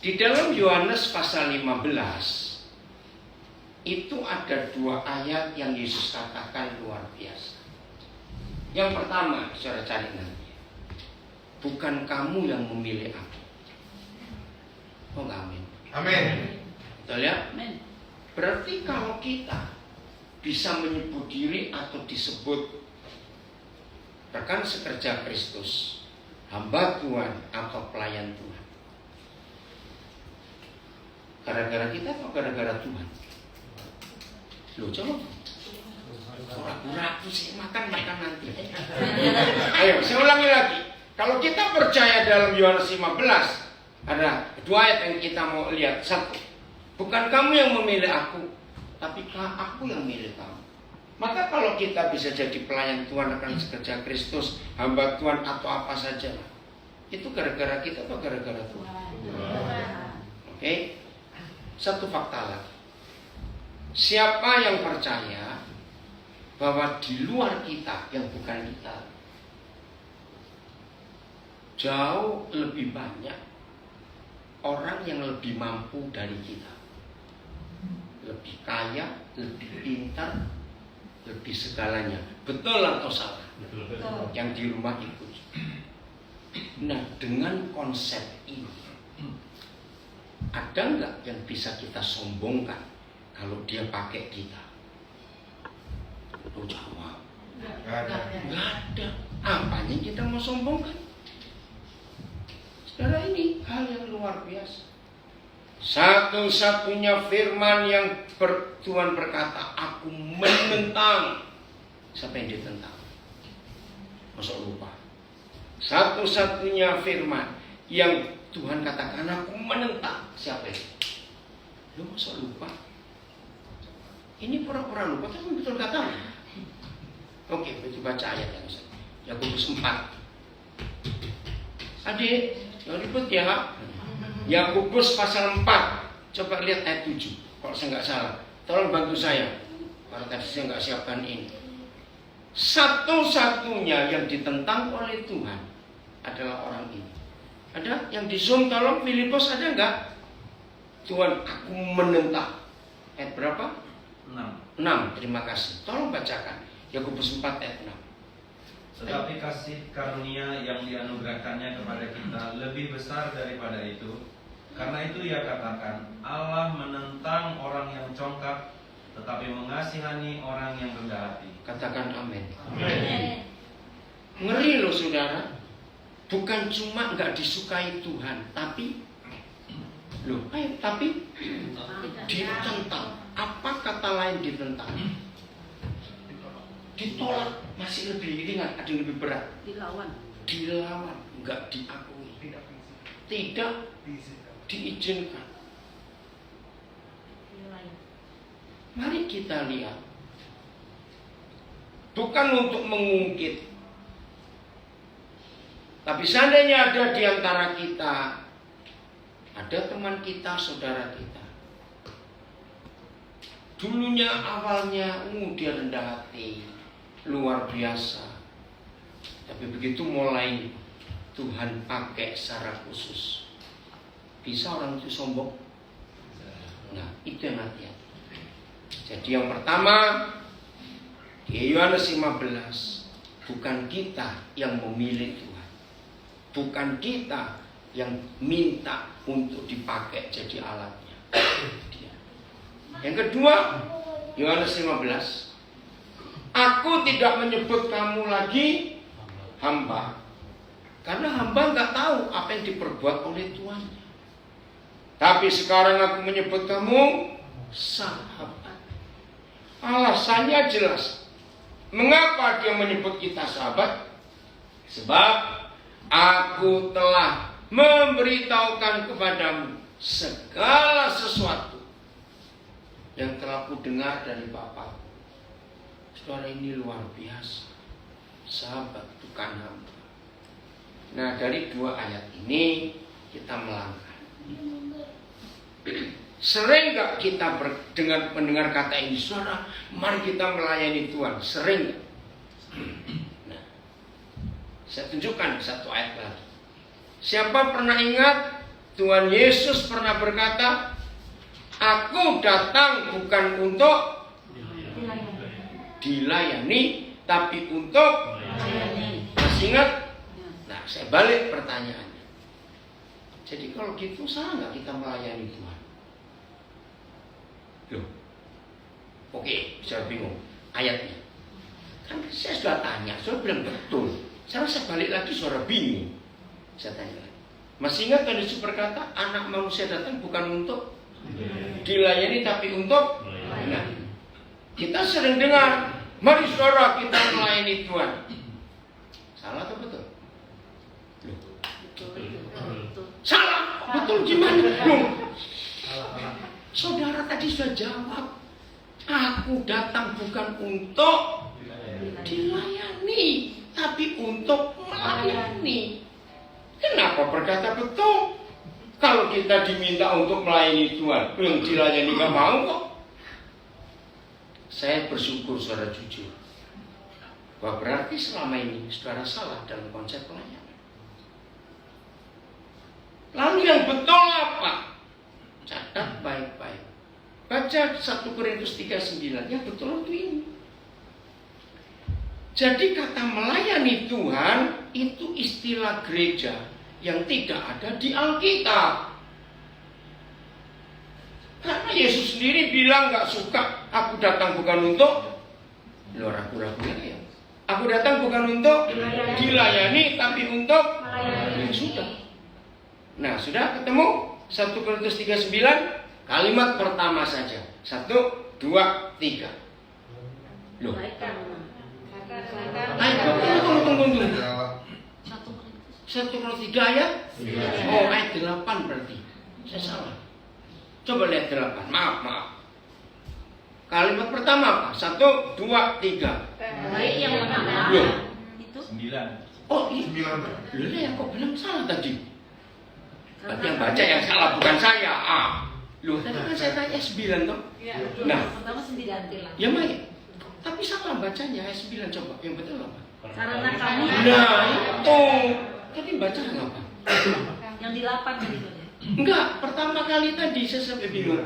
Di dalam Yohanes pasal 15 itu ada 2 ayat yang Yesus katakan luar biasa. Yang pertama, saudara cari nanti. Bukan kamu yang memilih aku. Oh, amin. Amin. Betul ya? Berarti kalau kita bisa menyebut diri atau disebut rekan sekerja Kristus, hamba Tuhan atau pelayan Tuhan, gara-gara kita atau gara-gara Tuhan? Loh, jawab. Ragu-ragu sih, makan nanti. Ayo, saya ulangi lagi. Kalau kita percaya dalam Yohanes 15, ada 2 ayat yang kita mau lihat. 1, bukan kamu yang memilih aku, tapi aku yang memilih kamu. Maka kalau kita bisa jadi pelayan Tuhan, rekan sekerja Kristus, hamba Tuhan atau apa saja, itu gara-gara kita atau gara-gara Tuhan? Oke? Satu fakta lagi. Siapa yang percaya bahwa di luar kita yang bukan kita jauh lebih banyak orang yang lebih mampu dari kita, lebih kaya, lebih pintar, lebih segalanya. Betul atau salah? Betul. Yang di rumah itu. Nah, dengan konsep ini, ada nggak yang bisa kita sombongkan kalau dia pakai kita? Lo jawab. Nggak ada. Nggak ada. Apanya kita mau sombongkan? Saudara, ini hal yang luar biasa. Satu-satunya firman yang Tuhan berkata, aku menentang. Siapa yang ditentang? Masa lupa? Satu-satunya firman yang Tuhan katakan, aku menentang. Siapa itu? Lu masa lupa? Ini pura-pura lupa, tapi betul kata. Oke, baca ayat yang saya. Yakobus 4. Adik, jangan ribut ya. Yakobus pasal 4. Coba lihat ayat 7. Kalau saya nggak salah, tolong bantu saya. Karena tadi saya nggak siapkan ini. Satu-satunya yang ditentang oleh Tuhan adalah orang ini. Ada yang di Zoom, tolong Filipus ada nggak? Tuhan, aku menentang. Ayat berapa? 6. Terima kasih. Tolong bacakan. Yakobus 4 ayat 6. Tetapi kasih karunia yang dianugerahkannya kepada kita lebih besar daripada itu. Karena itu ia katakan, Allah menentang orang yang congkak, tetapi mengasihani orang yang rendah hati. Katakan amin. Amin. Ngeri loh saudara. Bukan cuma nggak disukai Tuhan, tapi ditentang. Apa kata lain ditentang? Ditolak, masih lebih ringan, ada yang lebih berat. Dilawan, nggak diakui, tidak diizinkan. Mari kita lihat, bukan untuk mengungkit, tapi seandainya ada di antara kita, ada teman kita, saudara kita, dulunya awalnya dia rendah hati, luar biasa, tapi begitu mulai Tuhan pakai secara khusus, bisa orang itu sombong? Nah, itu yang hati-hati. Jadi yang pertama, di Yohanes 15, bukan kita yang memilih Tuhan, bukan kita yang minta untuk dipakai jadi alatnya. Yang kedua, Yohanes 15, aku tidak menyebut kamu lagi hamba, karena hamba nggak tahu apa yang diperbuat oleh Tuhan. Tapi sekarang aku menyebut kamu sahabat. Alasannya jelas. Mengapa dia menyebut kita sahabat? Sebab aku telah memberitahukan kepadamu segala sesuatu yang telah ku dengar dari Bapa. Saudara, ini luar biasa. Sahabat bukan hamba. Nah, dari 2 ayat ini kita melangkah. Sering gak kita dengan mendengar kata ini, saudara, mari kita melayani Tuhan. Sering gak? Nah, saya tunjukkan 1 ayat lagi. Siapa pernah ingat Tuhan Yesus pernah berkata, aku datang bukan untuk dilayani, tapi untuk masih ingat? Nah, saya balik pertanyaannya. Jadi kalau gitu salah nggak kita melayani Tuhan? Loh, oke, saya bingung ayatnya. Kan saya sudah tanya, saya bilang betul. Sekarang saya balik lagi, suara bingung. Saya tanya lagi. Masih ingat tadi Yesus berkata, anak manusia datang bukan untuk dilayani, tapi untuk melayani. Kita sering dengar, mari saudara kita melayani Tuhan. Salah atau betul? Loh. Salah, betul gimana? Loh. Saudara tadi sudah jawab, aku datang bukan untuk dilayani, tapi untuk melayani. Kenapa berkata betul? Kalau kita diminta untuk melayani Tuhan, yang dilayani gak mau kok. Saya bersyukur saudara jujur, bahwa berarti selama ini saudara salah dalam konsep pelayanan. Lalu yang betul apa? Catat baik-baik. Baca 1 Korintus 3:9. Yang betul itu ini. Jadi kata melayani Tuhan itu istilah gereja yang tidak ada di Alkitab. Karena Yesus sendiri bilang gak suka, aku datang bukan untuk ragu-ragu ya. Aku datang bukan untuk dilayani, tapi untuk melayani. Sudah. Nah, sudah ketemu 1 Korintus 3:9, kalimat pertama saja. 1, 2, 3. Loh. Tunggu. 1 Korintus 3 ayat? Oh, ayat 8 berarti. Saya salah. Coba lihat 8. Maaf. Kalimat pertama apa? 1, 2, 3. Baik yang pertama. Itu 9. Oh, 9. Loh, yang kok bilang salah tadi? Tapi yang baca yang salah bukan saya. Loh, tadi kan saya tanya 9 toh? Nah, pertama 9 tilang. ya baik. Tapi salah bacanya ayat 9, coba. Yang betul apa? Karena kami. Nah, itu. Tadi baca apa? Yang di 8 tadi saja. Enggak, pertama kali tadi saya sampai bingung.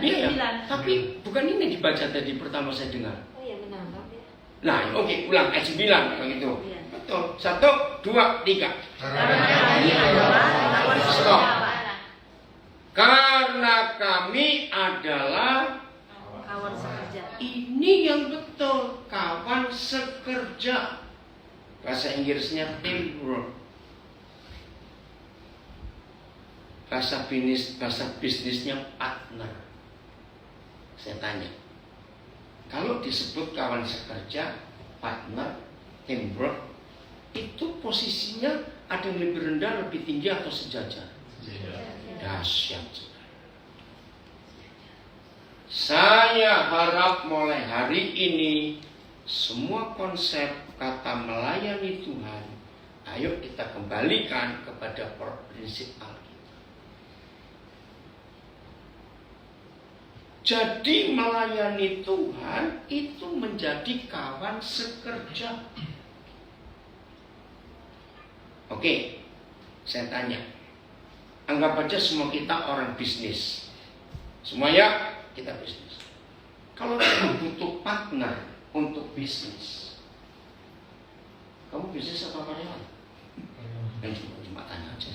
Iya, tapi bukan ini dibaca tadi pertama saya dengar. Oh iya, menangkap ya. Nah, oke, ulang ayat 9 begitu. Betul. 1, 2, 3. Karena kami adalah kawan Stop. sekerja. Karena kami adalah Kawan sekerja. ini yang betul, kawan sekerja. Bahasa Inggrisnya teamwork. Bahasa bisnisnya partner. Saya tanya, kalau disebut kawan sekerja, partner, teamwork, itu posisinya ada yang lebih rendah, lebih tinggi atau sejajar? Dahsyat. Saya harap mulai hari ini semua konsep kata melayani Tuhan, ayo kita kembalikan kepada prinsip Alkitab. Jadi melayani Tuhan itu menjadi kawan sekerja. Oke, saya tanya. Anggap aja semua kita orang bisnis. Semuanya kita bisnis. Kalau kamu butuh partner untuk bisnis, kamu bisnis atau karyawan? Cuma tanya aja.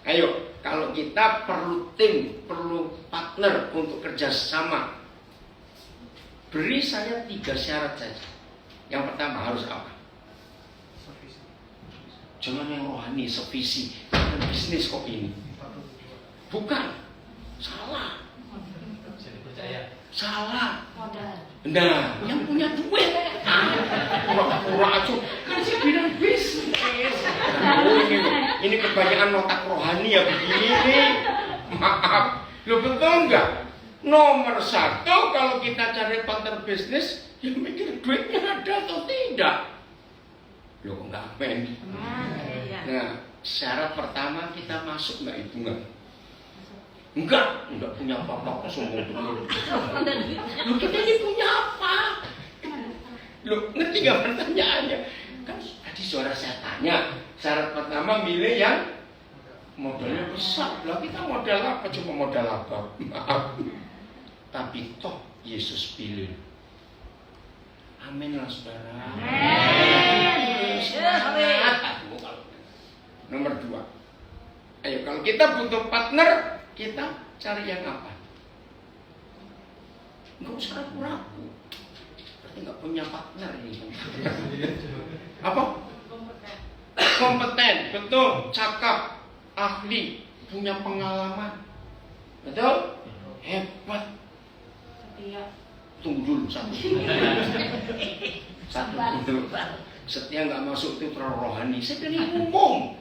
Ayo, kalau kita perlu tim, perlu partner untuk kerjasama, beri saya 3 syarat saja. Yang pertama harus apa? Jangan yang rohani, sevisi, bukan bisnis kok ini. Bukan, salah. Salah. Nah, yang punya duit, pura-pura aja. Kan saya bilang bisnis. Oh, ini kebanyakan otak rohani ya begini nih. Maaf, lo betul nggak? Nomor 1 kalau kita cari partner bisnis, ya mikir duitnya ada atau tidak. Lo kok nggak men? Nah, syarat pertama kita masuk nggak hitungan? Enggak punya apa-apa, sombong betul. Lo kita ini punya apa? Lo ngerti nggak pertanyaannya? Kan tadi suara saya tanya, syarat pertama milih yang Modalnya besar. Lah kita modal apa? Cuma modal apa? Maaf. Tapi toh Yesus pilih. Amin lah saudara. Semangat. Nomor 2. Ayo kalau kita butuh partner, kita cari yang apa? Enggak usah ragu-ragu. Berarti nggak punya partner ini. Apa? Kompeten, betul, cakap, ahli, punya pengalaman, betul, hebat. Setia. Tunggu dulu satu dulu. Setia nggak masuk itu terlalu rohani. Saya dari umum.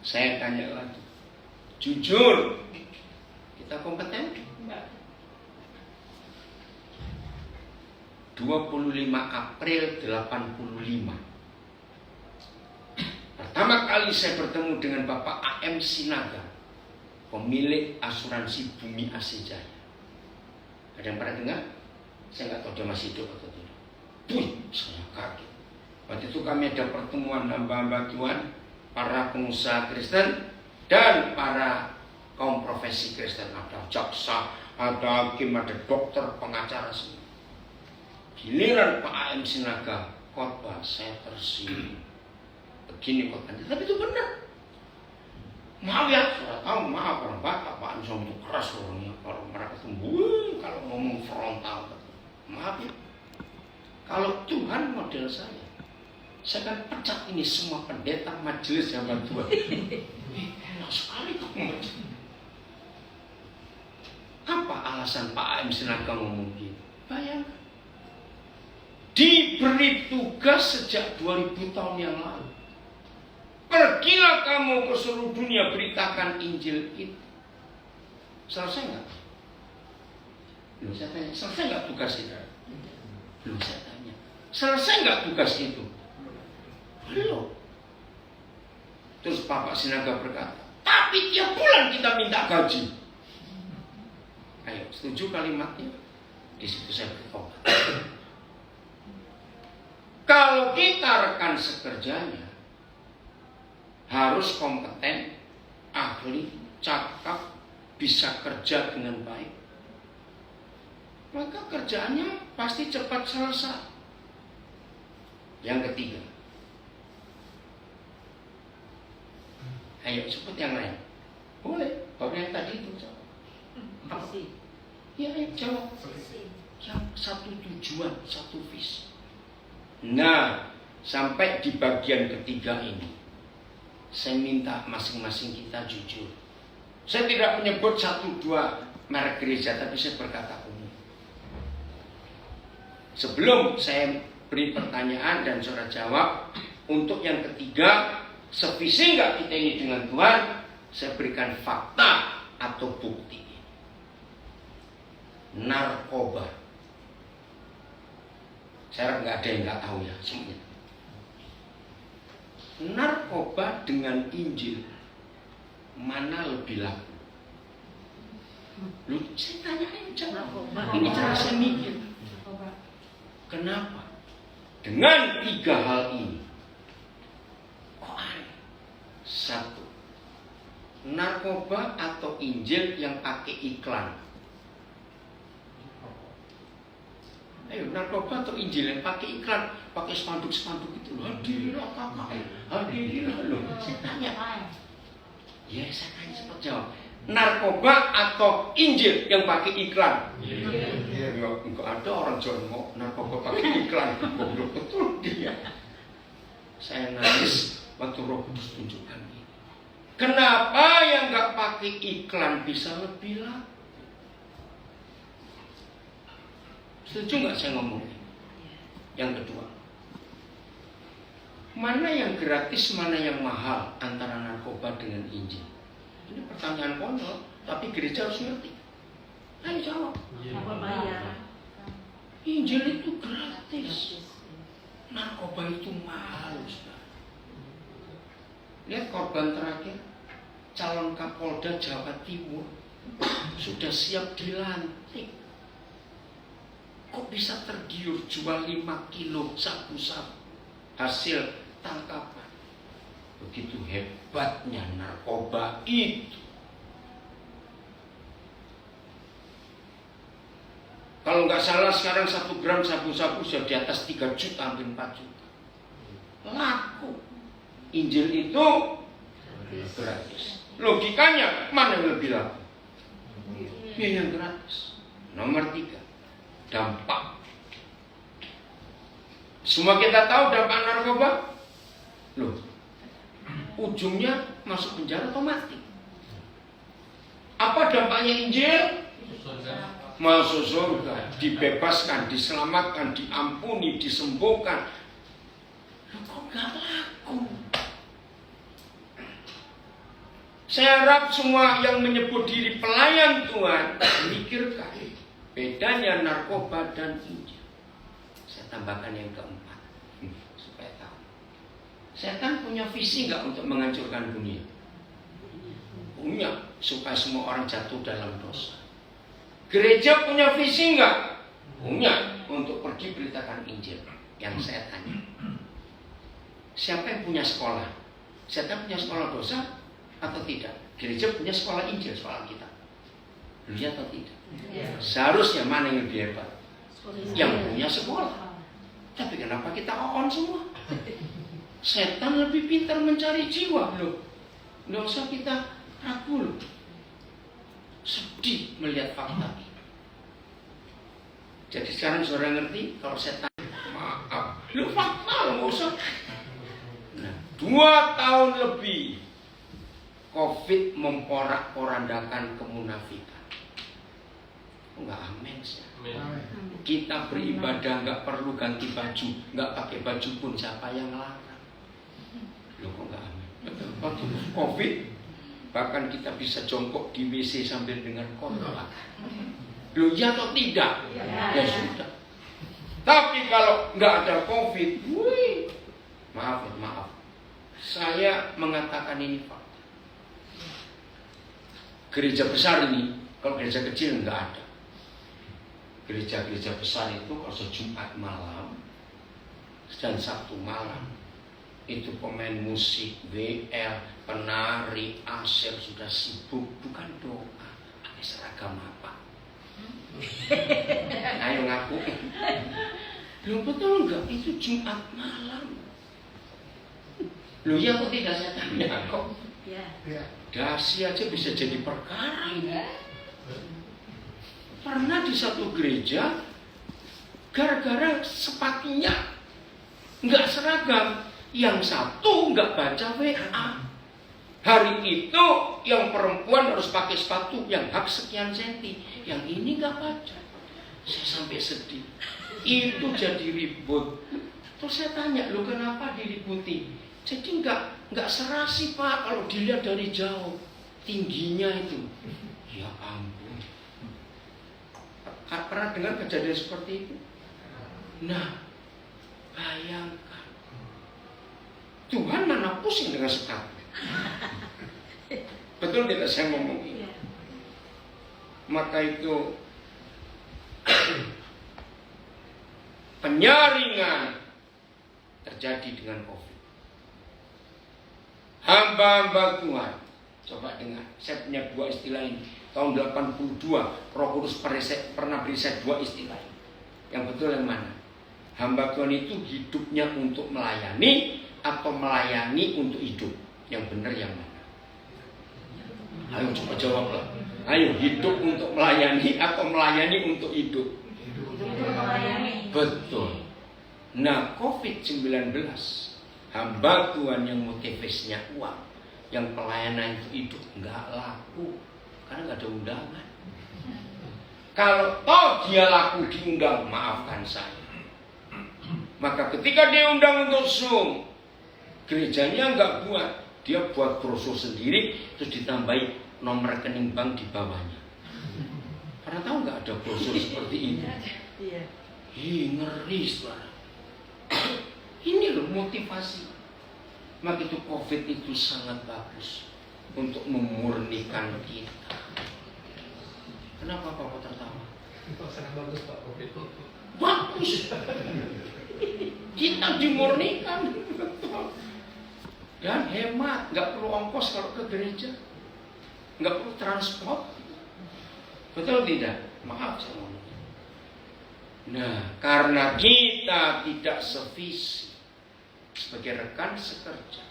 Saya tanya lagi, jujur, kita kompeten? 25 April 85. Pertama kali saya bertemu dengan Bapak A.M. Sinaga, pemilik asuransi Bumi AC Jaya. Ada yang pernah dengar? Saya nggak tahu dia masih hidup atau tidak. Saya kaget. Waktu itu kami ada pertemuan hamba-hamba Tuhan, para pengusaha Kristen dan para kaum profesi Kristen. Ada jaksa, ada hakim, ada dokter, pengacara semua. Giliran Pak A.M. Sinaga khotbah, saya tersinggung. Begini khotbahnya, tapi itu benar. Maaf ya, sudah tahu, maaf orang Batak, Pak Ansom itu keras orangnya. Kalau mereka tumbuh, kalau ngomong frontal, maaf ya. Kalau Tuhan model saya akan pecat ini semua pendeta majelis zaman Tuhan. Enak sekali kamu. Apa alasan Pak A.M. Sinaga ngomong gitu? Bayangkan. Diberi tugas sejak 2000 tahun yang lalu. Pergilah kamu ke seluruh dunia, beritakan Injil itu. Selesai nggak? Belum saya tanya. Selesai nggak tugas itu? Belum saya tanya. Selesai nggak tugas itu? Belum. Terus Bapak Sinaga berkata, tapi tiap bulan kita minta gaji. Ayo, setuju kalimatnya? Di situ saya bertobat. Kalau kita rekan sekerjanya harus kompeten, ahli, cakap, bisa kerja dengan baik, maka kerjaannya pasti cepat selesai. Yang ketiga, ayo sebut yang lain. Boleh, baru yang tadi itu jawab. Visi. Ya, jawab. Yang satu tujuan, satu visi. Nah, sampai di bagian ketiga ini, saya minta masing-masing kita jujur. Saya tidak menyebut 1-2 merek gereja, tapi saya berkata umum. Sebelum saya beri pertanyaan dan saudara jawab, untuk yang ketiga, sevisi nggak kita ini dengan Tuhan, saya berikan fakta atau bukti. Narkoba. Saya harap nggak ada yang nggak tahu ya semuanya. Narkoba dengan Injil mana lebih laku? Lu saya tanya aja jawab. Ini cara saya mikir. Kenapa? Dengan 3 hal ini, kok aneh? 1, narkoba atau Injil yang pakai iklan. Ayo, narkoba atau Injil yang pakai iklan, pakai spanduk-spanduk itu. Hadirilah kakak, hadirilah loh. Saya tanya, ya saya tanya cepat jawab. Narkoba atau Injil yang pakai iklan? Enggak ada orang jongkok narkoba pakai iklan. Goblok betul dia. Saya nangis waktu Roh Kudus tunjukkan ini. Kenapa yang nggak pakai iklan bisa lebih laku? Setuju nggak saya ngomong? Yang kedua, mana yang gratis, mana yang mahal antara narkoba dengan Injil? Ini pertanyaan konyol, tapi gereja harus ngerti. Ayo jawab. Apa bayar? Injil itu gratis, narkoba itu mahal. Lihat korban terakhir, calon Kapolda Jawa Timur sudah siap dilantik. Kok bisa tergiur jual 5 kilo sabu-sabu hasil tangkapan? Begitu hebatnya narkoba itu. Kalau nggak salah sekarang 1 gram sabu-sabu sudah di atas 3 juta hampir 4 juta. Laku. Injil itu gratis. Logikanya mana yang lebih laku? Ya, yang gratis. Nomor 3, dampak. Semua kita tahu dampak narkoba. Loh, ujungnya masuk penjara atau mati. Apa dampaknya Injil? Masuk surga, dibebaskan, diselamatkan, diampuni, disembuhkan. Loh, kok gak laku? Saya harap semua yang menyebut diri pelayan Tuhan mikirkan bedanya narkoba dan Injil. Saya tambahkan yang keempat supaya tahu. Setan punya visi nggak untuk menghancurkan dunia? Punya, supaya semua orang jatuh dalam dosa. Gereja punya visi nggak? Punya, untuk pergi beritakan Injil. Yang saya tanya, siapa yang punya sekolah? Setan punya sekolah dosa atau tidak? Gereja punya sekolah Injil, sekolah kita. Iya atau tidak? Seharusnya mana yang lebih hebat? Yang punya sekolah. Tapi kenapa kita on semua? Setan lebih pintar mencari jiwa loh. Nggak usah kita ragu loh. Sedih melihat fakta ini. Jadi sekarang saudara ngerti kalau setan maaf, lu fakta lo nggak usah. Nah, 2 tahun lebih COVID memporak-porandakan kemunafikan. Enggak amin sih. Kita beribadah nggak perlu ganti baju, nggak pakai baju pun siapa yang larang? Loh kok nggak amin? Waktu COVID bahkan kita bisa jongkok di WC sambil dengan khotbah. Loh ya atau tidak? Ya sudah. Tapi kalau nggak ada COVID, maaf, saya mengatakan ini fakta. Gereja besar ini, kalau gereja kecil nggak ada. Gereja-gereja besar itu kalau Jumat malam dan Sabtu malam itu pemain musik, WL, penari, asir sudah sibuk, bukan doa, pakai seragam apa? Ayo ngaku. Loh betul enggak? Itu Jumat malam. Loh ya kok tidak saya tanya kok? Dasi aja bisa jadi perkara. Pernah di satu gereja gara-gara sepatunya nggak seragam, yang satu nggak baca WA. Hari itu yang perempuan harus pakai sepatu yang hak sekian senti, yang ini nggak baca. Saya sampai sedih. Itu jadi ribut. Terus saya tanya, lu kenapa diributi? Jadi nggak serasi Pak kalau dilihat dari jauh tingginya itu. Ya ampun. Pernah dengar kejadian seperti itu? Nah, bayangkan Tuhan mana pusing dengan sepatu. Betul tidak saya ngomong ini? Maka itu penyaringan terjadi dengan COVID. Hamba-hamba Tuhan, coba dengar, saya punya 2 istilah ini. Tahun 82 Roh Kudus pernah beri saya 2 istilah. Yang betul yang mana? Hamba Tuhan itu hidupnya untuk melayani atau melayani untuk hidup? Yang benar yang mana? Ayo coba jawablah. Ayo, hidup untuk melayani atau melayani untuk hidup? Betul. Nah, COVID-19 hamba Tuhan yang motivasinya uang, yang pelayanan itu hidup, nggak laku. Karena nggak ada undangan. Kalau toh dia laku diundang, maafkan saya. Maka ketika dia undang untuk Zoom, gerejanya nggak buat, dia buat brosur sendiri, terus ditambahi nomor rekening bank di bawahnya. Karena tahu nggak ada brosur seperti ini. Ngeri saudara. Ini loh motivasi. Maka itu COVID itu sangat bagus untuk memurnikan kita. Kenapa Bapak tertawa? Sangat bagus Pak COVID. Bagus. Kita dimurnikan. Dan hemat, nggak perlu ongkos kalau ke gereja, nggak perlu transport. Betul tidak? Maaf saya ngomong. Nah, karena kita tidak sevisi sebagai rekan sekerja,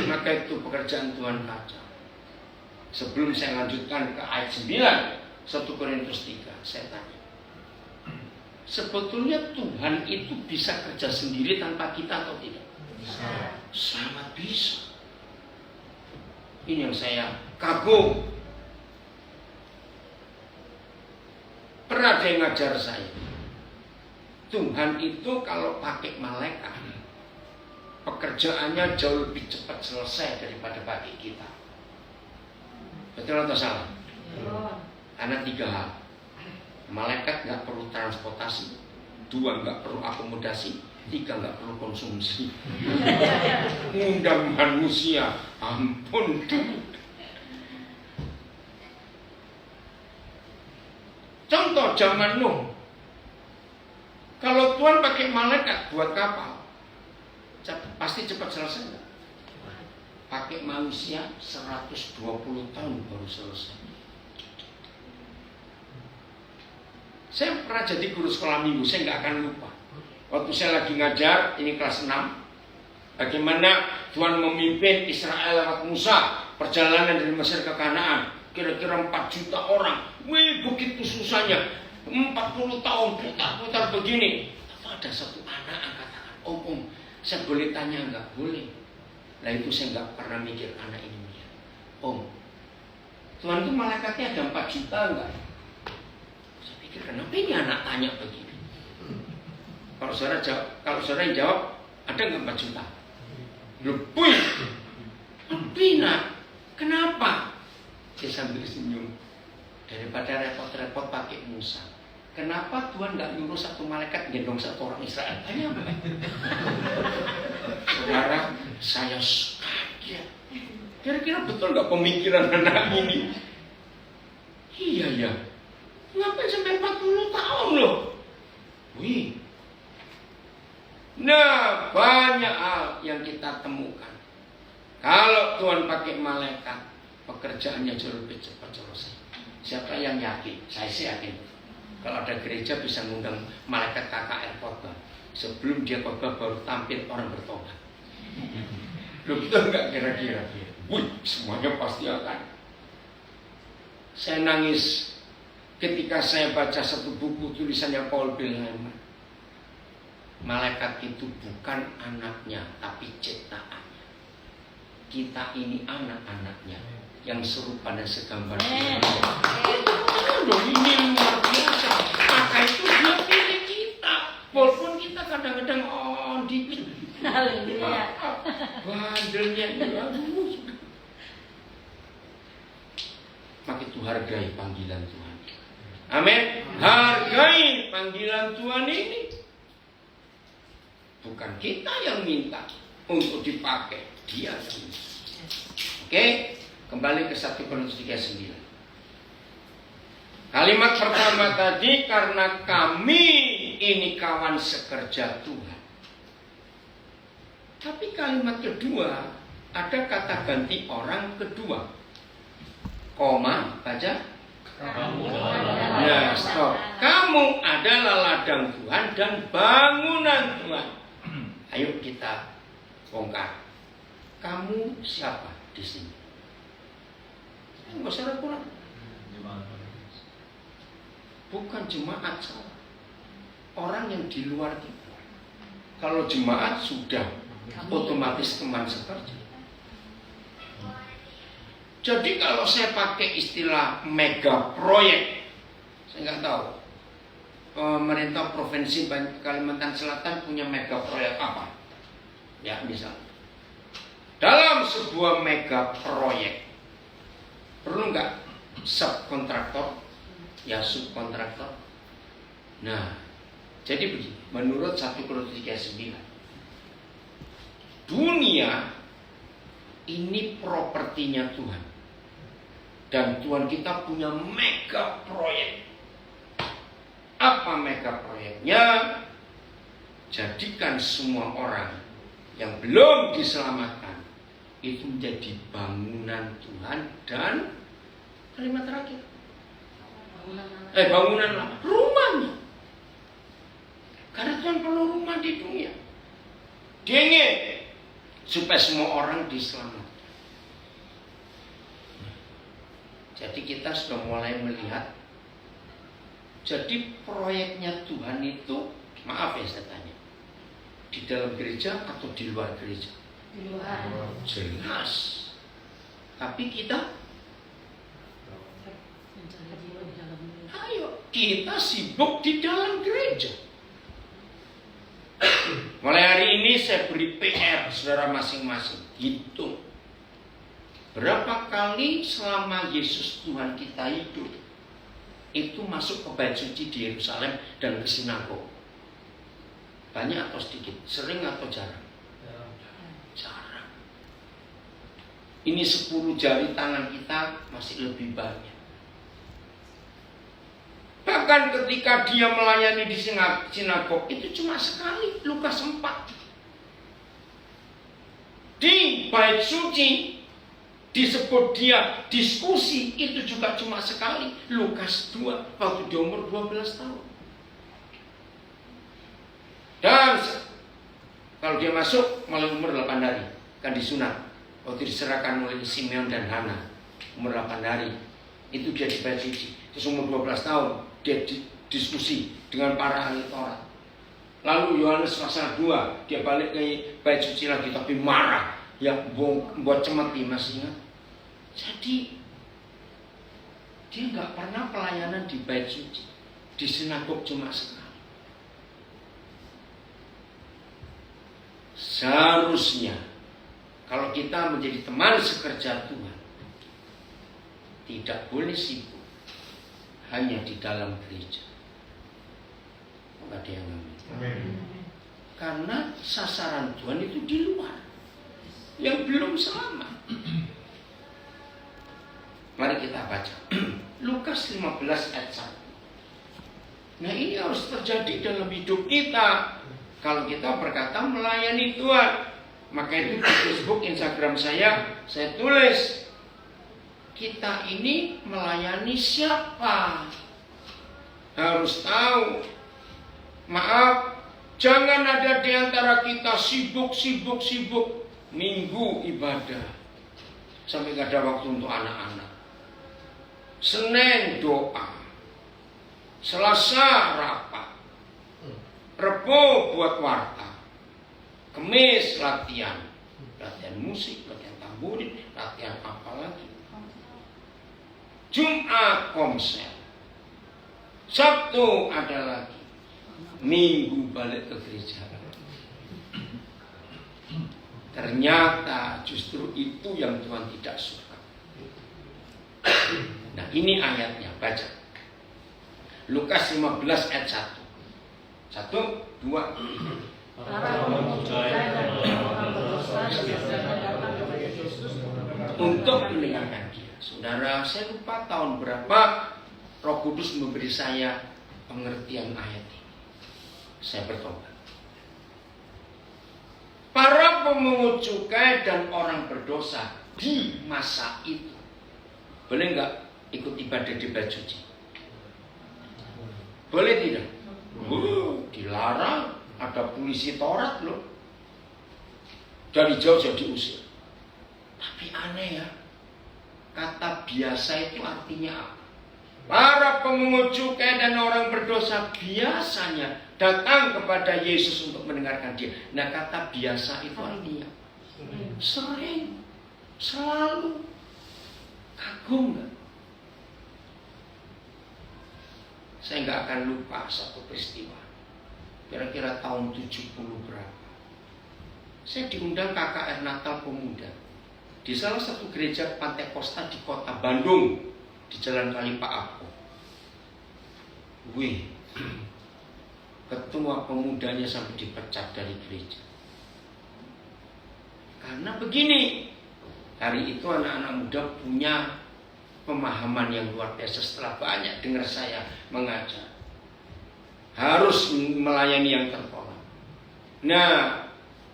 maka itu pekerjaan Tuhan kacau. Sebelum saya lanjutkan ke ayat 9 1 Korintus 3, saya tanya, sebetulnya Tuhan itu bisa kerja sendiri tanpa kita atau tidak? Sangat bisa. Ini yang saya kagum. Pernah ada yang ngajar saya, Tuhan itu kalau pakai malaikat, pekerjaannya jauh lebih cepat selesai daripada pakai kita. Betul atau salah? Karena 3 hal. Malaikat nggak perlu transportasi, 2 nggak perlu akomodasi, 3 nggak perlu konsumsi. Undang manusia, ampun. Contoh zaman Nuh, kalau Tuhan pakai malaikat buat kapal, pasti cepat selesai nggak? Pakai manusia 120 tahun baru selesai. Saya pernah jadi guru sekolah minggu, saya nggak akan lupa. Waktu saya lagi ngajar, ini kelas 6, bagaimana Tuhan memimpin Israel lewat Musa, perjalanan dari Mesir ke Kanaan, kira-kira 4 juta orang. Wih, begitu susahnya, 40 tahun putar-putar begini. Tapi ada satu anak angkat tangan, Om, saya boleh tanya nggak? Boleh. Nah itu saya nggak pernah mikir anak ini. Om, Tuhan itu malaikatnya ada 4 juta nggak? Saya pikir kenapa ini anak tanya begini? Kalau saudara yang jawab, ada nggak 4 juta? Lebih. Lebih nak. Kenapa? Saya sambil senyum. Daripada repot-repot pakai Musa, kenapa Tuhan nggak nyuruh satu malaikat gendong 1 orang Israel? Tanya apa? Saudara, saya kaget. Kira-kira betul nggak pemikiran anak ini? Iya ya. Ngapain sampai 40 tahun loh? Wih. Nah, banyak hal yang kita temukan. Kalau Tuhan pakai malaikat, pekerjaannya jauh lebih cepat selesai. Siapa yang yakin? Saya sih yakin. Kalau ada gereja bisa mengundang malaikat KKR khotbah. Sebelum dia khotbah baru tampil orang bertobat. Loh, betul nggak kira-kira? Wih, semuanya pasti akan. Saya nangis ketika saya baca satu buku tulisannya Paul Bilheimer. Malaikat itu bukan anaknya, tapi ciptaannya. Kita ini anak-anaknya yang serupa dan segambar. Ini luar biasa. Maka itu dia pilih kita. Walaupun kita kadang-kadang dikit. Bandelnya ini. Maka itu hargai panggilan Tuhan. Amin. Hargai panggilan Tuhan ini. Bukan kita yang minta untuk dipakai, Dia yang minta. Oke, kembali ke 1 Korintus 3:9. Kalimat pertama tadi, karena kami ini kawan sekerja Tuhan. Tapi kalimat kedua, ada kata ganti orang kedua. Koma, baca. Nah, stop. Kamu adalah ladang Tuhan dan bangunan Tuhan. Ayo kita bongkar. Kamu siapa di sini? Enggak usah ragu-ragu. Bukan jemaat salah. Orang yang di luar kita. Kalau jemaat sudah otomatis teman sekerja. Jadi kalau saya pakai istilah mega proyek, saya nggak tahu. Pemerintah Provinsi Kalimantan Selatan punya mega proyek apa? Ya, misal dalam sebuah mega proyek perlu nggak subkontraktor? Ya, subkontraktor. Nah, jadi begini, menurut 1 Korintus 3:9, dunia ini propertinya Tuhan. Dan Tuhan kita punya mega proyek. Apa mega proyeknya? Jadikan semua orang yang belum diselamatkan itu menjadi bangunan Tuhan dan kalimat terakhir bangunan rumahnya. Karena Tuhan perlu rumah di dunia. Dia ingin supaya semua orang diselamatkan. Jadi kita sudah mulai melihat. Jadi proyeknya Tuhan itu, maaf ya saya tanya, di dalam gereja atau di luar gereja? Di luar. Jelas. Tapi kita, Mencari jiwa di dalam gereja. ayo kita sibuk di dalam gereja. Mulai hari ini saya beri PR saudara masing-masing. Hitung berapa kali selama Yesus Tuhan kita hidup itu masuk ke bait suci di Yerusalem dan ke sinagog. Banyak atau sedikit? Sering atau jarang? Jarang. Ini 10 jari tangan kita masih lebih banyak. Bahkan ketika dia melayani di sinagog itu cuma sekali, Lukas 4. Di bait suci disebut dia diskusi itu juga cuma sekali, Lukas 2 waktu dia umur 12 tahun. Dan kalau dia masuk malah umur 8 hari kan disunat waktu diserahkan oleh Simeon dan Hana umur 8 hari itu dia di bait suci. Terus umur 12 tahun dia diskusi dengan para ahli Taurat. Lalu Yohanes pasal 2 dia balik ke bait suci lagi tapi marah yang buat cemeti, masih ingat? Jadi dia nggak pernah pelayanan di bait suci, di sinagog cuma sekali. Seharusnya kalau kita menjadi teman sekerja Tuhan tidak boleh sibuk hanya di dalam gereja. Nggak ada yang amin. Karena sasaran Tuhan itu di luar yang belum selamat. Mari kita baca Lukas 15 ayat 1. Nah ini harus terjadi dalam hidup kita. Kalau kita berkata melayani Tuhan, maka itu di Facebook, Instagram saya tulis kita ini melayani siapa. Harus tahu. Maaf, jangan ada di antara kita sibuk Minggu ibadah sampai gak ada waktu untuk anak-anak. Senin doa, Selasa rapat, Rebo buat warta, Kemis latihan musik, latihan tamburin, latihan apa lagi, Jumat konser, Sabtu ada lagi, Minggu balik ke gereja. Ternyata justru itu yang Tuhan tidak suka. Nah ini ayatnya, baca Lukas 15 ayat 1. 1, 2, 3. Untuk mendengarkan dia. Saudara, saya lupa tahun berapa Roh Kudus memberi saya pengertian ayat ini. Saya bertobat. Para pemungut cukai dan orang berdosa di masa itu boleh nggak ikut ibadah di bait suci? Boleh tidak? Dilarang. Ada polisi Taurat loh. Dari jauh jadi diusir. Tapi aneh ya, kata biasa itu artinya apa? Para pemungut cukai dan orang berdosa biasanya datang kepada Yesus untuk mendengarkan dia. Nah kata biasa itu artinya sering, selalu. Kagum gak? Saya gak akan lupa satu peristiwa. Kira-kira tahun 70 berapa. Saya diundang KKR Natal Pemuda di salah satu gereja Pantai Kosta di kota Bandung, di Jalan Kali Pak Apo. Ketua pemudanya sampai dipecat dari gereja. Karena begini, hari itu anak-anak muda punya pemahaman yang luar biasa setelah banyak dengar saya mengajar. Harus melayani yang tertolak. Nah,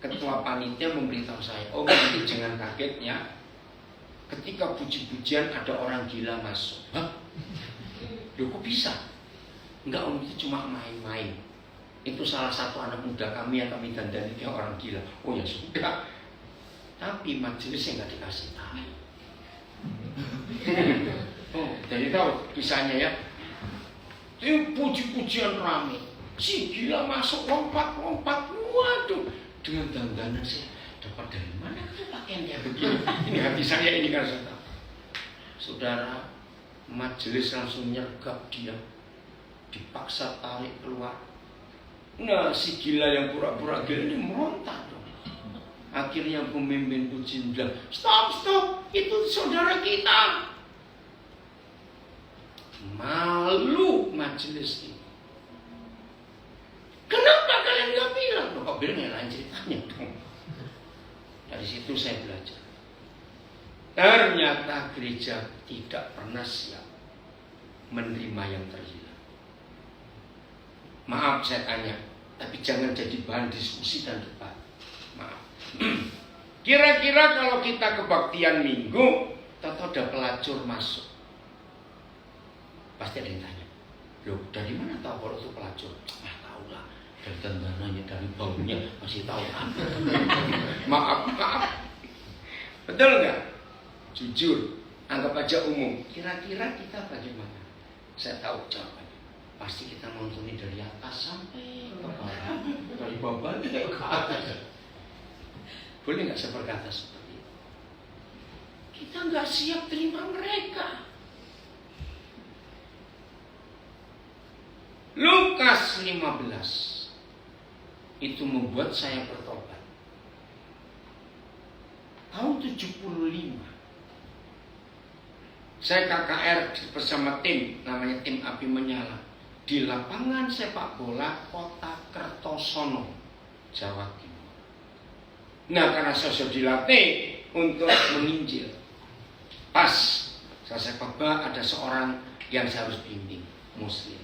ketua panitia memberitahu saya, oh nanti jangan kaget ya, ketika puji-pujian ada orang gila masuk. Hah? Loh kok bisa? Enggak om, itu cuma main-main. Itu salah satu anak muda kami yang kami dandani dia orang gila. Oh ya sudah. Tapi majelisnya nggak dikasih tahu. Oh, jadi tahu kisahnya ya. Itu puji-pujian rame. Si gila masuk lompat-lompat. Waduh, dengan dandanan saya dapat dari mana itu pakaiannya begini? Ini hati saya ini kan saya tahu. Saudara, majelis langsung nyergap dia, dipaksa tarik keluar. Nah, si gila yang pura-pura gila ini meronta dong. Akhirnya pemimpin puji bilang, stop, itu saudara kita. Malu majelis ini. Kenapa kalian nggak bilang? Loh, kok bilang yang lain ceritanya dong. Dari situ saya belajar. Ternyata gereja tidak pernah siap menerima yang terhilang. Maaf saya tanya, tapi jangan jadi bahan diskusi dan debat. Maaf. Kira-kira kalau kita kebaktian minggu, tahu ada pelacur masuk, pasti ada yang tanya, loh dari mana tahu kalau itu pelacur? Ah tahu lah, dari dandanannya, dari baunya, masih tahu kan? Maaf. Betul nggak? Jujur, anggap aja umum. Kira-kira kita bagaimana? Saya tahu jawabannya. Pasti kita nontonin dari atas sampai ke bawah, dari bawah ke atas. Boleh nggak saya berkata seperti itu? Kita nggak siap terima mereka. Lukas 15 itu membuat saya bertobat. Tahun 75 saya KKR bersama tim, namanya tim api menyala, di lapangan sepak bola Kota Kertosono, Jawa Timur. Nah karena saya sudah dilatih untuk menginjil, pas saya sepak bola ada seorang yang saya harus bimbing, Muslim.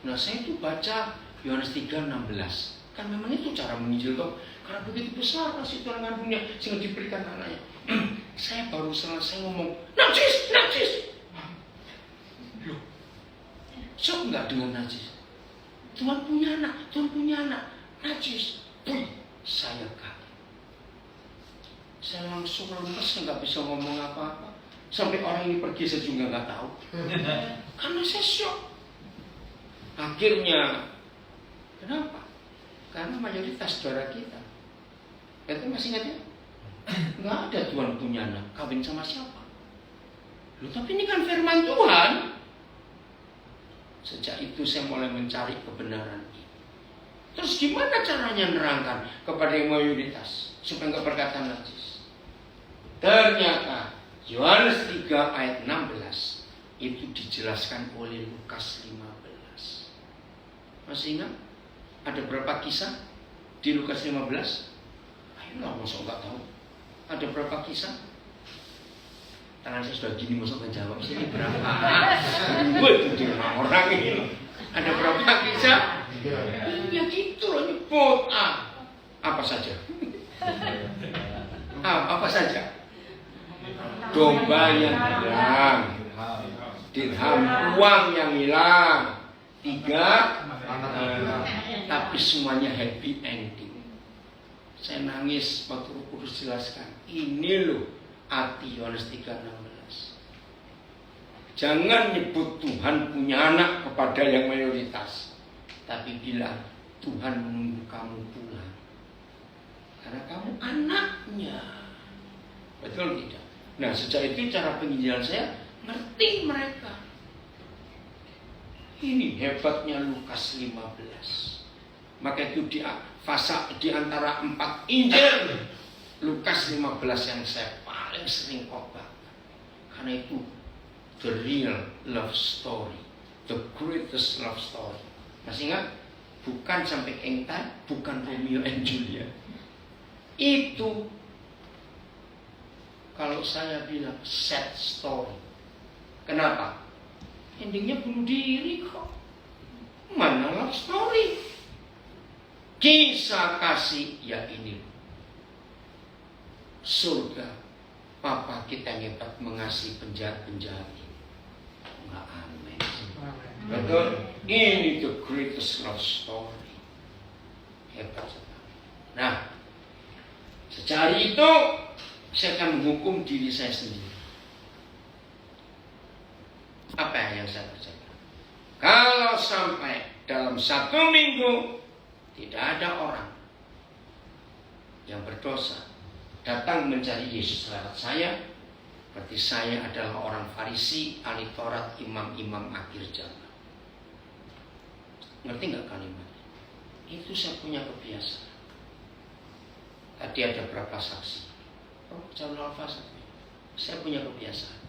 Nah saya itu baca Yohanes 3:16. Kan memang itu cara menginjil toh. Karena begitu besar kasih Tuhan dunia sehingga diberikan anaknya. Saya baru selesai ngomong najis. Loh, sok nggak dengan najis? Tuhan punya anak, najis. Saya kaget. Saya langsung lemes, nggak bisa ngomong apa-apa. Sampai orang ini pergi saya juga nggak tahu. Karena saya syok. Akhirnya, kenapa? Karena mayoritas saudara kita, itu masih ingat ya? Nggak ada Tuhan punya anak, kawin sama siapa? Loh, tapi ini kan firman Tuhan. Sejak itu saya mulai mencari kebenaran ini. Terus gimana caranya nerangkan kepada yang mayoritas supaya nggak berkata najis? Ternyata Yohanes 3 ayat 16 itu dijelaskan oleh Lukas 15. Masih ingat? Ada berapa kisah di Lukas 15? Ayolah, masa nggak tahu? Ada berapa kisah? Tangan saya sudah gini, masa nggak jawab sini berapa? Itu orang ini. Ada berapa kisah? Ya gitu loh, nyebut. Apa saja? Apa saja? Domba yang hilang, dirham, uang yang hilang, 3 tapi semuanya happy ending. Saya nangis waktu Roh Kudus jelaskan. Ini loh arti Yohanes 3:16. Jangan nyebut Tuhan punya anak kepada yang mayoritas, tapi bilang Tuhan menunggu kamu pulang karena kamu anaknya. Betul tidak? Nah sejak itu cara penginjilan saya ngerti mereka. Ini hebatnya Lukas 15. Maka itu di antara 4 Injil, Lukas 15 yang saya paling sering khotbah. Karena itu the real love story, the greatest love story. Masih ingat? Bukan sampai Engtai, bukan Romeo and Juliet. Itu kalau saya bilang sad story. Kenapa? Endingnya bunuh diri kok. Mana love story? Kisah kasih ya ini. Surga. Papa kita yang hebat mengasihi penjahat-penjahat ini. Nggak aneh. Betul? Ini the greatest love story. Hebat sekali. Nah, sejak hari itu saya akan menghukum diri saya sendiri. Apa yang saya kerjakan? Kalau sampai dalam 1 minggu tidak ada orang yang berdosa datang mencari Yesus lewat saya, berarti saya adalah orang Farisi, ahli Taurat, imam-imam akhir zaman. Ngerti nggak kalimatnya? Itu saya punya kebiasaan. Tadi ada berapa saksi? Oh, Jalul Al-Fasad. Saya punya kebiasaan.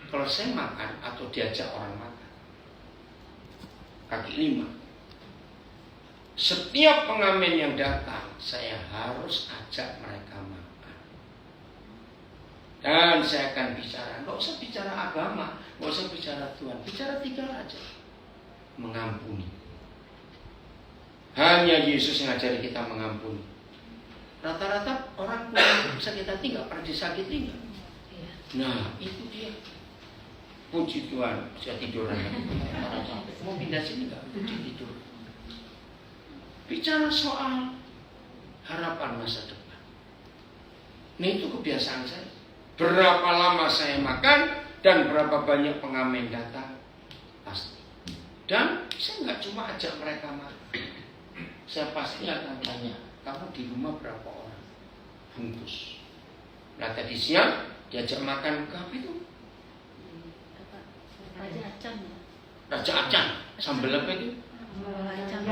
Kalau saya makan atau diajak orang makan, kaki 5. Setiap pengamen yang datang, saya harus ajak mereka makan. Dan saya akan bicara, nggak usah bicara agama, nggak usah bicara Tuhan, bicara 3 aja. Mengampuni. Hanya Yesus yang ajari kita mengampuni. Rata-rata orang punya sakit hati nggak pernah disakiti nggak? Nah, itu dia. Puji Tuhan, saya tiduran. Orang capek, mau pindah sini nggak? Puji tidur. Bicara soal harapan masa depan. Nah, itu kebiasaan saya. Berapa lama saya makan dan berapa banyak pengamen datang, pasti. Dan saya nggak cuma ajak mereka makan. Saya pasti akan tanya, kamu di rumah berapa orang? Bungkus. Nah, tadi siang diajak makan apa itu? Raja Acan ya? Raja Acan. Sambal apa itu? Acan.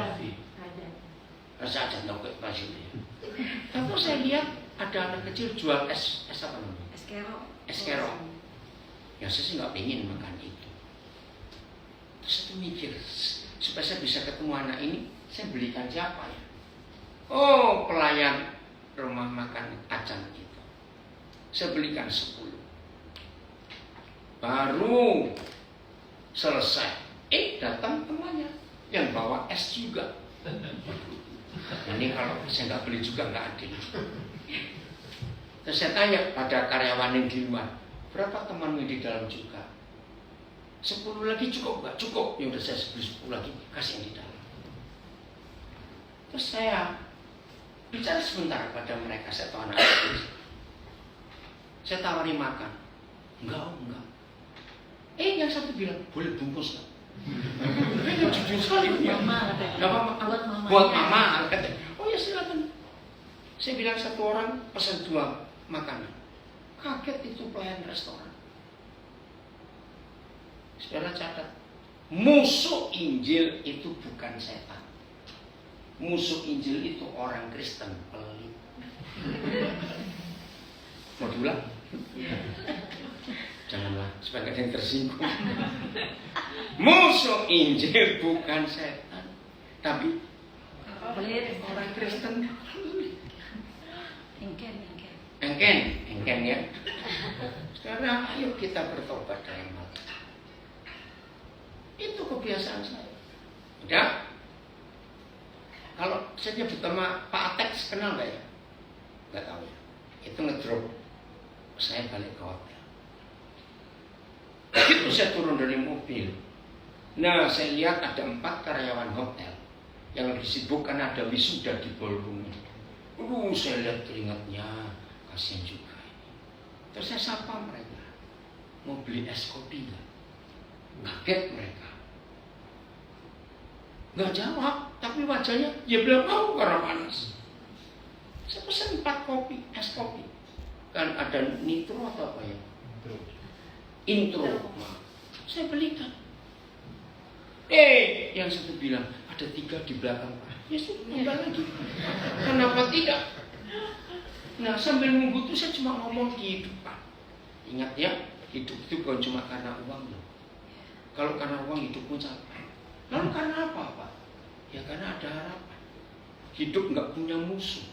Raja Acan tau kayak pasir. Tapi saya lihat ada anak kecil jual es apa namanya? Es kero. Ya saya sih nggak pengen makan itu. Terus saya tuh mikir, supaya saya bisa ketemu anak ini, saya belikan siapa ya? Oh, pelayan rumah makan Acan itu. Saya belikan 10. Baru selesai, datang temannya yang bawa es juga. Ini kalau saya nggak beli juga nggak adil. Terus saya tanya pada karyawan yang di luar, berapa temanmu di dalam juga? 10 lagi cukup nggak? Cukup. Ya udah saya beli 10 lagi, kasih yang di dalam. Terus saya bicara sebentar pada mereka, saya tahu anak itu. Saya tawari makan. Enggak. Yang satu bilang, boleh bungkus nggak? Jujur sekali dia. Nggak apa-apa. Buat mama. Oh ya silakan. Saya bilang satu orang pesan 2 makanan. Kaget itu pelayan restoran. Saudara catat, musuh Injil itu bukan setan. Musuh Injil itu orang Kristen pelit. Mau diulang? Janganlah, supaya ada yang tersinggung. Musuh Injil bukan setan, tapi orang Kristen. Engken ya. Sekarang ayo kita bertobat dalam hati. Itu kebiasaan saya. Udah? Kalau saya nyebut nama Pak Atex, kenal nggak ya? Nggak tahu ya. Itu ngedrop. Saya balik ke hotel. Begitu saya turun dari mobil, nah saya lihat ada 4 karyawan hotel yang lagi sibuk karena ada wisuda di ballroom. Saya lihat keringatnya, kasihan juga ini. Terus saya sapa mereka, mau beli es kopi nggak? Kaget mereka, nggak jawab, tapi wajahnya ya belum mau karena panas. Saya pesan 4 kopi, es kopi. Kan ada nitro atau apa ya? Intro. Saya belikan. Yang satu bilang ada 3 di belakang. Ya sudah, tambah lagi. Kenapa tidak? Nah, sambil nunggu itu saya cuma ngomong kehidupan. Ingat ya, hidup itu bukan cuma karena uang loh. Kalau karena uang hidupmu capek. Lalu karena apa, Pak? Ya karena ada harapan. Hidup nggak punya musuh.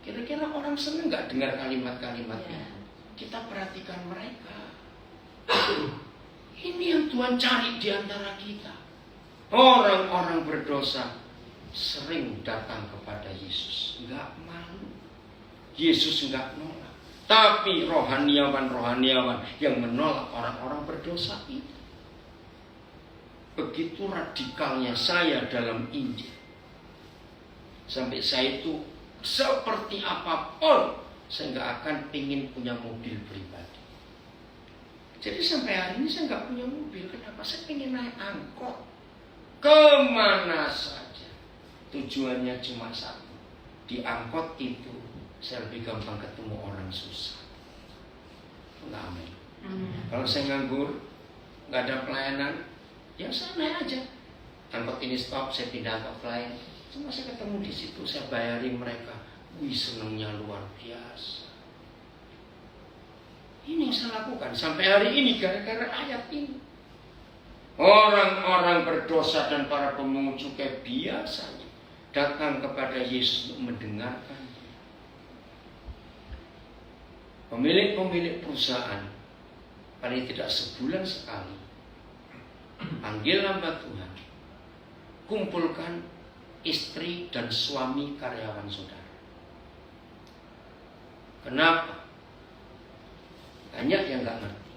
Kira-kira orang seneng nggak dengar kalimat-kalimat ini? Kita perhatikan mereka. Ini yang Tuhan cari di antara kita. Orang-orang berdosa sering datang kepada Yesus, nggak malu. Yesus nggak nolak. Tapi rohaniawan yang menolak orang-orang berdosa itu. Begitu radikalnya saya dalam Injil. Sampai saya itu seperti apapun, saya nggak akan ingin punya mobil pribadi. Jadi sampai hari ini saya nggak punya mobil. Kenapa? Saya ingin naik angkot kemana saja. Tujuannya cuma satu. Di angkot itu saya lebih gampang ketemu orang susah. Enggak, amin. Kalau saya nganggur, nggak ada pelayanan, ya saya naik aja. Angkot ini stop, saya pindah angkot lain. Cuma saya ketemu di situ, saya bayarin mereka. Wih, senangnya luar biasa. Ini yang saya lakukan sampai hari ini gara-gara ayat ini. Orang-orang berdosa dan para pemungut cukai biasanya datang kepada Yesus untuk mendengarkan. Pemilik-pemilik perusahaan paling tidak sebulan sekali panggil hamba Tuhan, kumpulkan istri dan suami karyawan saudara. Kenapa? Banyak yang nggak ngerti.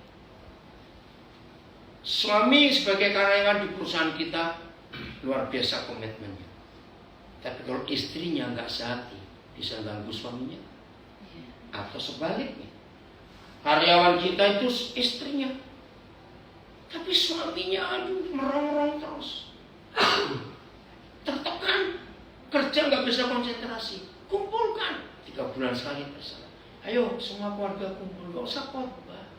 Suami sebagai karyawan di perusahaan kita luar biasa komitmennya. Tapi kalau istrinya nggak sehati, bisa ganggu suaminya. Atau sebaliknya, karyawan kita itu istrinya, tapi suaminya aduh merongrong terus, tertekan, kerja nggak bisa konsentrasi. Kumpulkan 3 bulan sekali bersama. Ayo semua keluarga kumpul, nggak usah khotbah.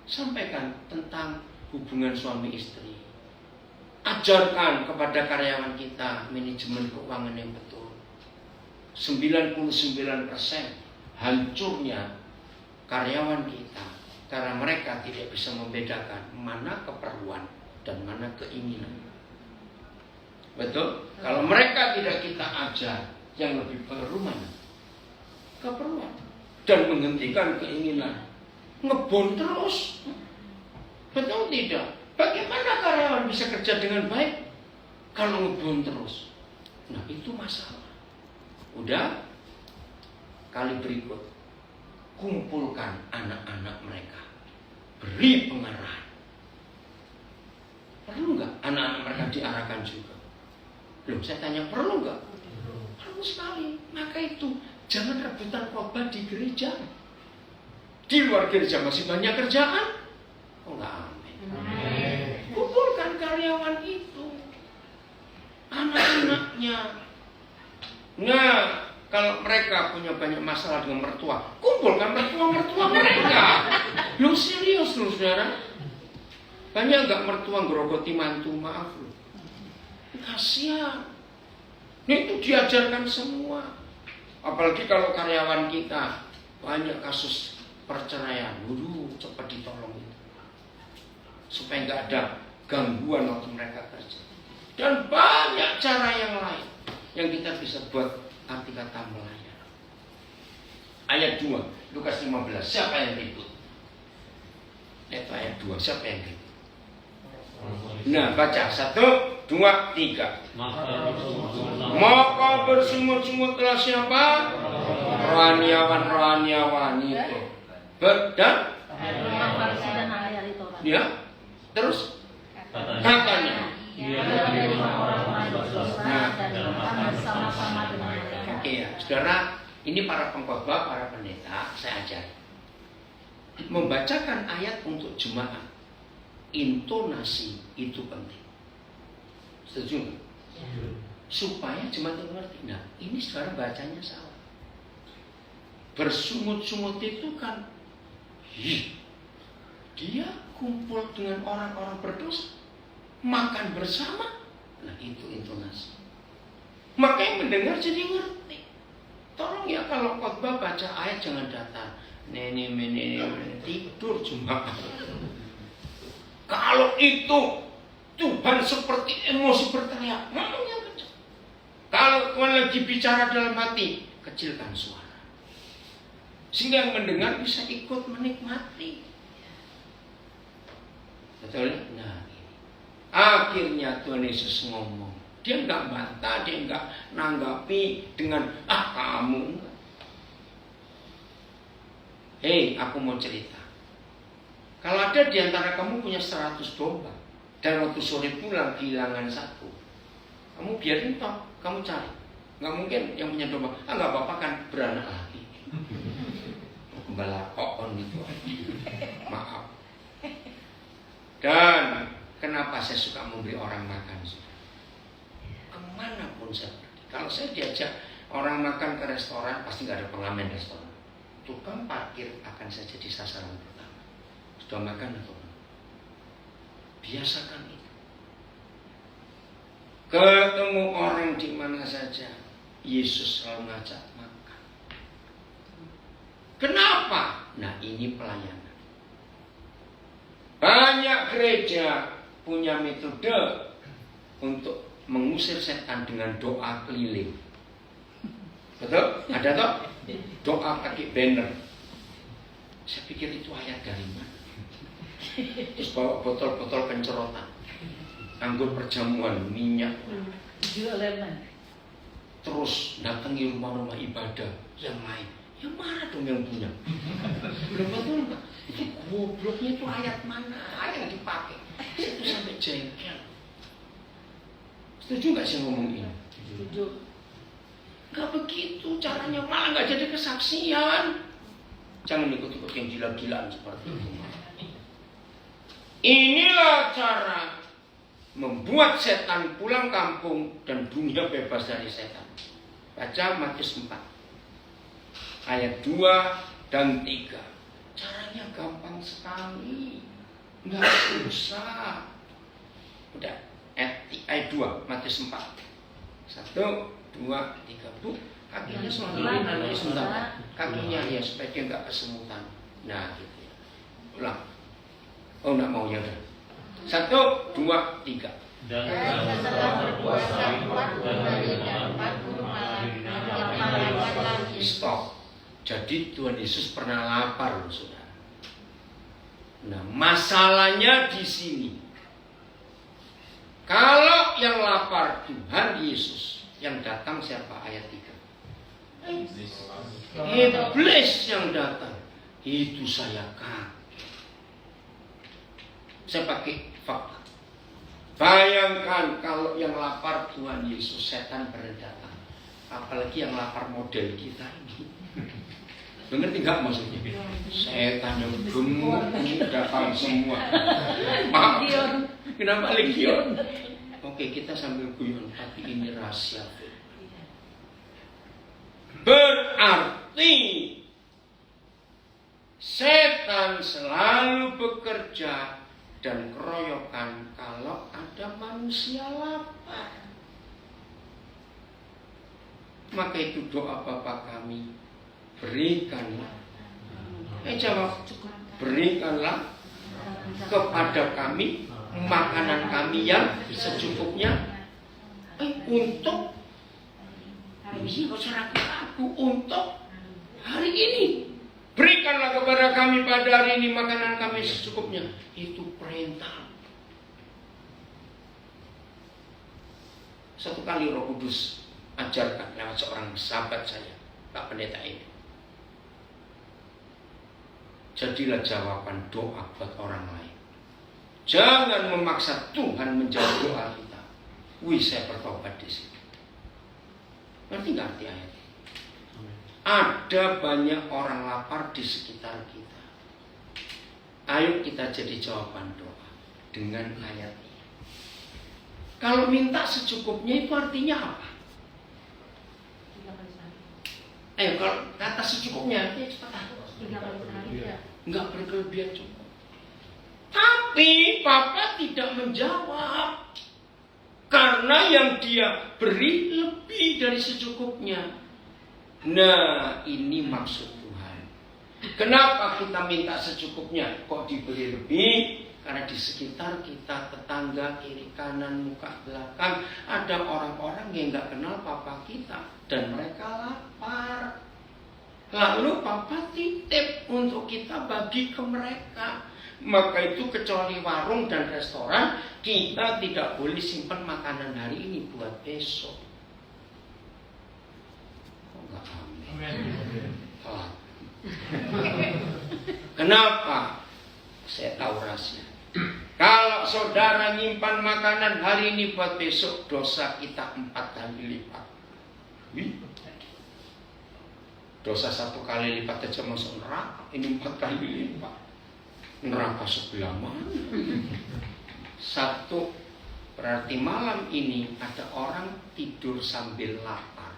Sampaikan tentang hubungan suami istri. Ajarkan kepada karyawan kita manajemen keuangan yang betul. 99% hancurnya karyawan kita karena mereka tidak bisa membedakan mana keperluan dan mana keinginan. Betul? Kalau mereka tidak kita ajar, yang lebih perlu mana? Keperluan dan menghentikan keinginan. Ngebon terus. Betul tidak? Bagaimana karyawan bisa kerja dengan baik kalau ngebon terus? Nah, itu masalah. Udah, kali berikut kumpulkan anak-anak mereka, beri pengarahan. Perlu nggak anak-anak mereka diarahkan juga? Belum, saya tanya perlu nggak? Perlu sekali. Maka itu jangan rebutan khotbah di gereja. Di luar gereja masih banyak kerjaan. Oh nggak, amin. Kumpulkan karyawan itu, anak-anaknya. Nah, kalau mereka punya banyak masalah dengan mertua, kumpulkan mertua mereka. Lu serius lu saudara? Banyak nggak mertua ngerogoti mantu, maaf lu. Kasihan. Ini itu diajarkan semua. Apalagi kalau karyawan kita banyak kasus perceraian, cepat ditolong itu. Supaya nggak ada gangguan waktu mereka kerja. Dan banyak cara yang lain yang kita bisa buat arti kata melayani. Ayat 2, Lukas 15. Siapa yang ribut? Itu ayat 2. Siapa yang ribut? Nah, baca 1, 2, 3. Maka bersungut-sungutlah siapa? Rohaniawan itu. Dan ya, terus katanya. Oke ya, saudara, ini para pengkhotbah, para pendeta, saya ajar membacakan ayat untuk jemaat. Intonasi itu penting. Setuju nggak? Supaya jemaat itu ngerti. Nah, ini sekarang bacanya salah. Bersungut-sungut itu kan, dia kumpul dengan orang-orang berdosa, makan bersama. Nah, itu intonasi. Maka yang mendengar jadi ngerti. Tolong ya kalau khotbah baca ayat jangan datar. Nene tidur cuma. Kalau itu Tuhan seperti emosi berteriak, ngomong yang kencang. Kalau Tuhan lagi bicara dalam hati, kecilkan suara. Sehingga yang mendengar bisa ikut menikmati. Betul? Nah, akhirnya Tuhan Yesus ngomong, Dia nggak bantah, dia nggak nanggapi dengan kamu. Hei, aku mau cerita. Kalau ada di antara kamu punya 100 domba dan waktu sore pulang kehilangan 1, kamu biarin toh, kamu cari. Nggak mungkin yang punya domba, nggak apa-apa kan beranak lagi. Gembala kokon itu. Maaf. Dan kenapa saya suka memberi orang makan? Kemanapun saya pergi. Kalau saya diajak orang makan ke restoran, pasti nggak ada pengamen restoran. Tukang parkir akan saya jadi sasaran pertama. Sudah makan atau belum? Biasakan itu. Ketemu orang di mana saja, Yesus selalu ngajak makan. Kenapa? Nah, ini pelayanan. Banyak gereja punya metode untuk mengusir setan dengan doa keliling. Betul? Ada toh? Doa pakai banner. Saya pikir itu ayat dari mana? Terus bawa botol-botol pencerotan, anggur perjamuan, minyak. Terus datangi rumah-rumah ibadah yang lain. Yang mana dong yang punya? Belum betul enggak? Itu gobloknya itu ayat mana? Ayat yang dipakai. Itu sampai jengkel. Setuju nggak sih ngomong ini? Setuju. Gak begitu caranya, malah gak jadi kesaksian. Jangan ikut-ikut yang gila-gilaan seperti itu. Inilah cara membuat setan pulang kampung dan dunia bebas dari setan. Baca Matius 4 ayat 2 dan 3. Caranya gampang sekali, gak susah. Udah, ayat 2 Matius 4 1, 2, 3. Bu, kakinya selalu sebentar. Kakinya ya supaya dia nggak kesemutan. Nah, gitu ya. Ulang. Oh, nggak mau ya udah. 1, 2, 3. Dan setelah berpuasa kuat kembali dan 40 malam lapar lagi. Stop. Jadi Tuhan Yesus pernah lapar loh, saudara. Nah, masalahnya di sini. Kalau yang lapar Tuhan Yesus, yang datang siapa? Ayat 3. Iblis yang datang. Itu saya kaget. Saya pakai fakta. Bayangkan kalau yang lapar Tuhan Yesus, setan berdatang. Apalagi yang lapar model kita ini. Ngerti nggak maksudnya? Setan yang gemuk datang semua. Maaf. Kenapa legion? Oke, kita sambil guyon, tapi ini rahasia. Berarti setan selalu bekerja dan keroyokan kalau ada manusia lapar. Maka itu doa Bapa kami, berikanlah. Jawab, berikanlah kepada kami makanan kami yang secukupnya. Untuk ini gak usah ragu-ragu, untuk hari ini. Berikanlah kepada kami pada hari ini makanan kami secukupnya. Itu perintah. Satu kali Roh Kudus ajarkan lewat seorang sahabat saya, Pak Pendeta ini. Jadilah jawaban doa buat orang lain. Jangan memaksa Tuhan menjawab doa kita. Wih, saya bertobat di sini. Ngerti nggak arti ayat? Ada banyak orang lapar di sekitar kita. Ayo kita jadi jawaban doa dengan ayat ini. Kalau minta secukupnya itu artinya apa? Ayo kalau kata secukupnya artinya cepat. Nggak berkelebihan cukup. Tapi Papa tidak menjawab. Karena yang dia beri lebih dari secukupnya. Nah, ini maksud Tuhan. Kenapa kita minta secukupnya? Kok diberi lebih? Karena di sekitar kita, tetangga, kiri, kanan, muka, belakang, ada orang-orang yang gak kenal Papa kita. Dan mereka lapar. Lalu Papa titip untuk kita bagi ke mereka. Maka itu kecuali warung dan restoran, kita tidak boleh simpan makanan hari ini buat besok. Kok nggak amin? Kenapa? Saya tahu rahasia. Kalau saudara nyimpan makanan hari ini buat besok, dosa kita 4 kali lipat. Dosa 1 kali lipat aja masuk neraka, ini 4 kali lipat. Neraka sebelah mana? 1, berarti malam ini ada orang tidur sambil lapar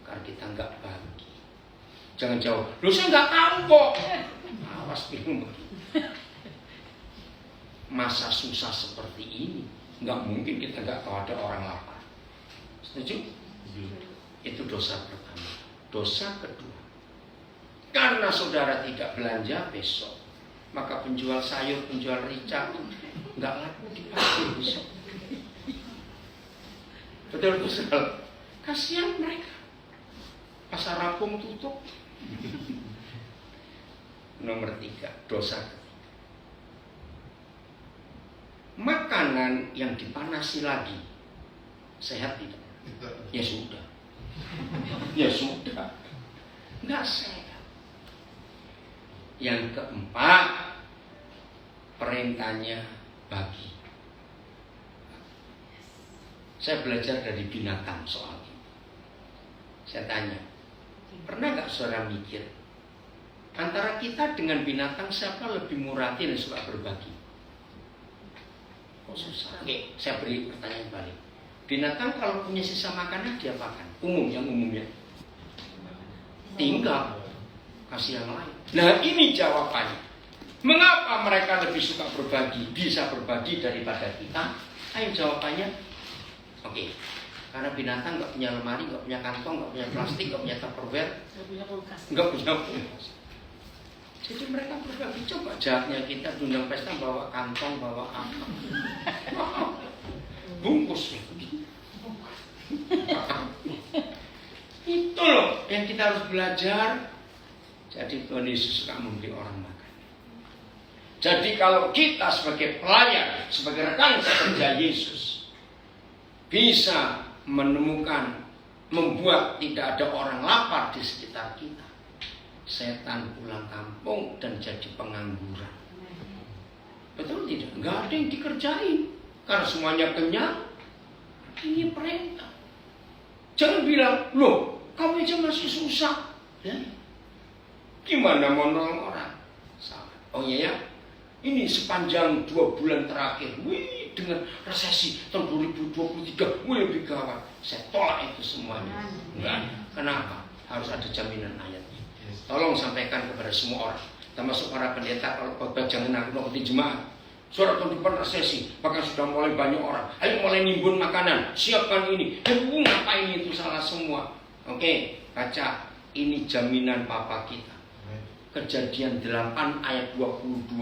karena kita nggak bagi. Jangan jauh. Lu saya nggak tahu kok. Awas bingung begitu. Masa susah seperti ini, nggak mungkin kita nggak tahu ada orang lapar. Setuju? Itu dosa pertama. Dosa kedua, karena saudara tidak belanja besok, maka penjual sayur, penjual rica nggak laku dipakai besok. Betul-betul. Kasihan mereka. Pasar Apung tutup. Nomor 3, dosa ketiga. Makanan yang dipanasi lagi sehat tidak? Ya sudah. Ya sudah. Nggak sehat. Yang keempat, perintahnya bagi. Saya belajar dari binatang soal ini. Saya tanya, pernah nggak saudara mikir antara kita dengan binatang siapa lebih murah hati dan suka berbagi? Oh susah. Oke, saya beri pertanyaan balik. Binatang kalau punya sisa makanan dia makan. Umumnya tinggal kasih yang lain. Nah ini jawabannya. Mengapa mereka lebih suka berbagi, bisa berbagi daripada kita? Ayo jawabannya. Oke, karena binatang nggak punya lemari, nggak punya kantong, nggak punya plastik, nggak punya tupperware, nggak punya kulkas. Jadi mereka berbagi. Coba jahatnya kita diundang pesta bawa kantong, bawa apa? Bungkus. Itu loh yang kita harus belajar. Jadi Tuhan Yesus suka memberi orang makan. Jadi kalau kita sebagai pelayan, sebagai rekan sekerja Yesus, bisa menemukan, membuat tidak ada orang lapar di sekitar kita, setan pulang kampung dan jadi pengangguran. Betul tidak? Nggak ada yang dikerjain karena semuanya kenyang. Ini perintah. Jangan bilang, loh kamu aja masih susah ya? Gimana mau nolong orang? Salah. Oh iya ya, ini sepanjang 2 bulan terakhir, wih, dengan resesi tahun 2023, wih lebih gawat. Saya tolak itu semuanya. Enggak. Kenapa? Harus ada jaminan ayatnya. Tolong sampaikan kepada semua orang, termasuk para pendeta, kalau khotbah jangan nakut-nakuti jemaat. Suara tahun depan resesi, bahkan sudah mulai banyak orang. Ayo mulai nimbun makanan, siapkan ini. Ngapain itu salah semua? Oke, baca. Ini jaminan Papa kita. Kejadian 8 ayat 22.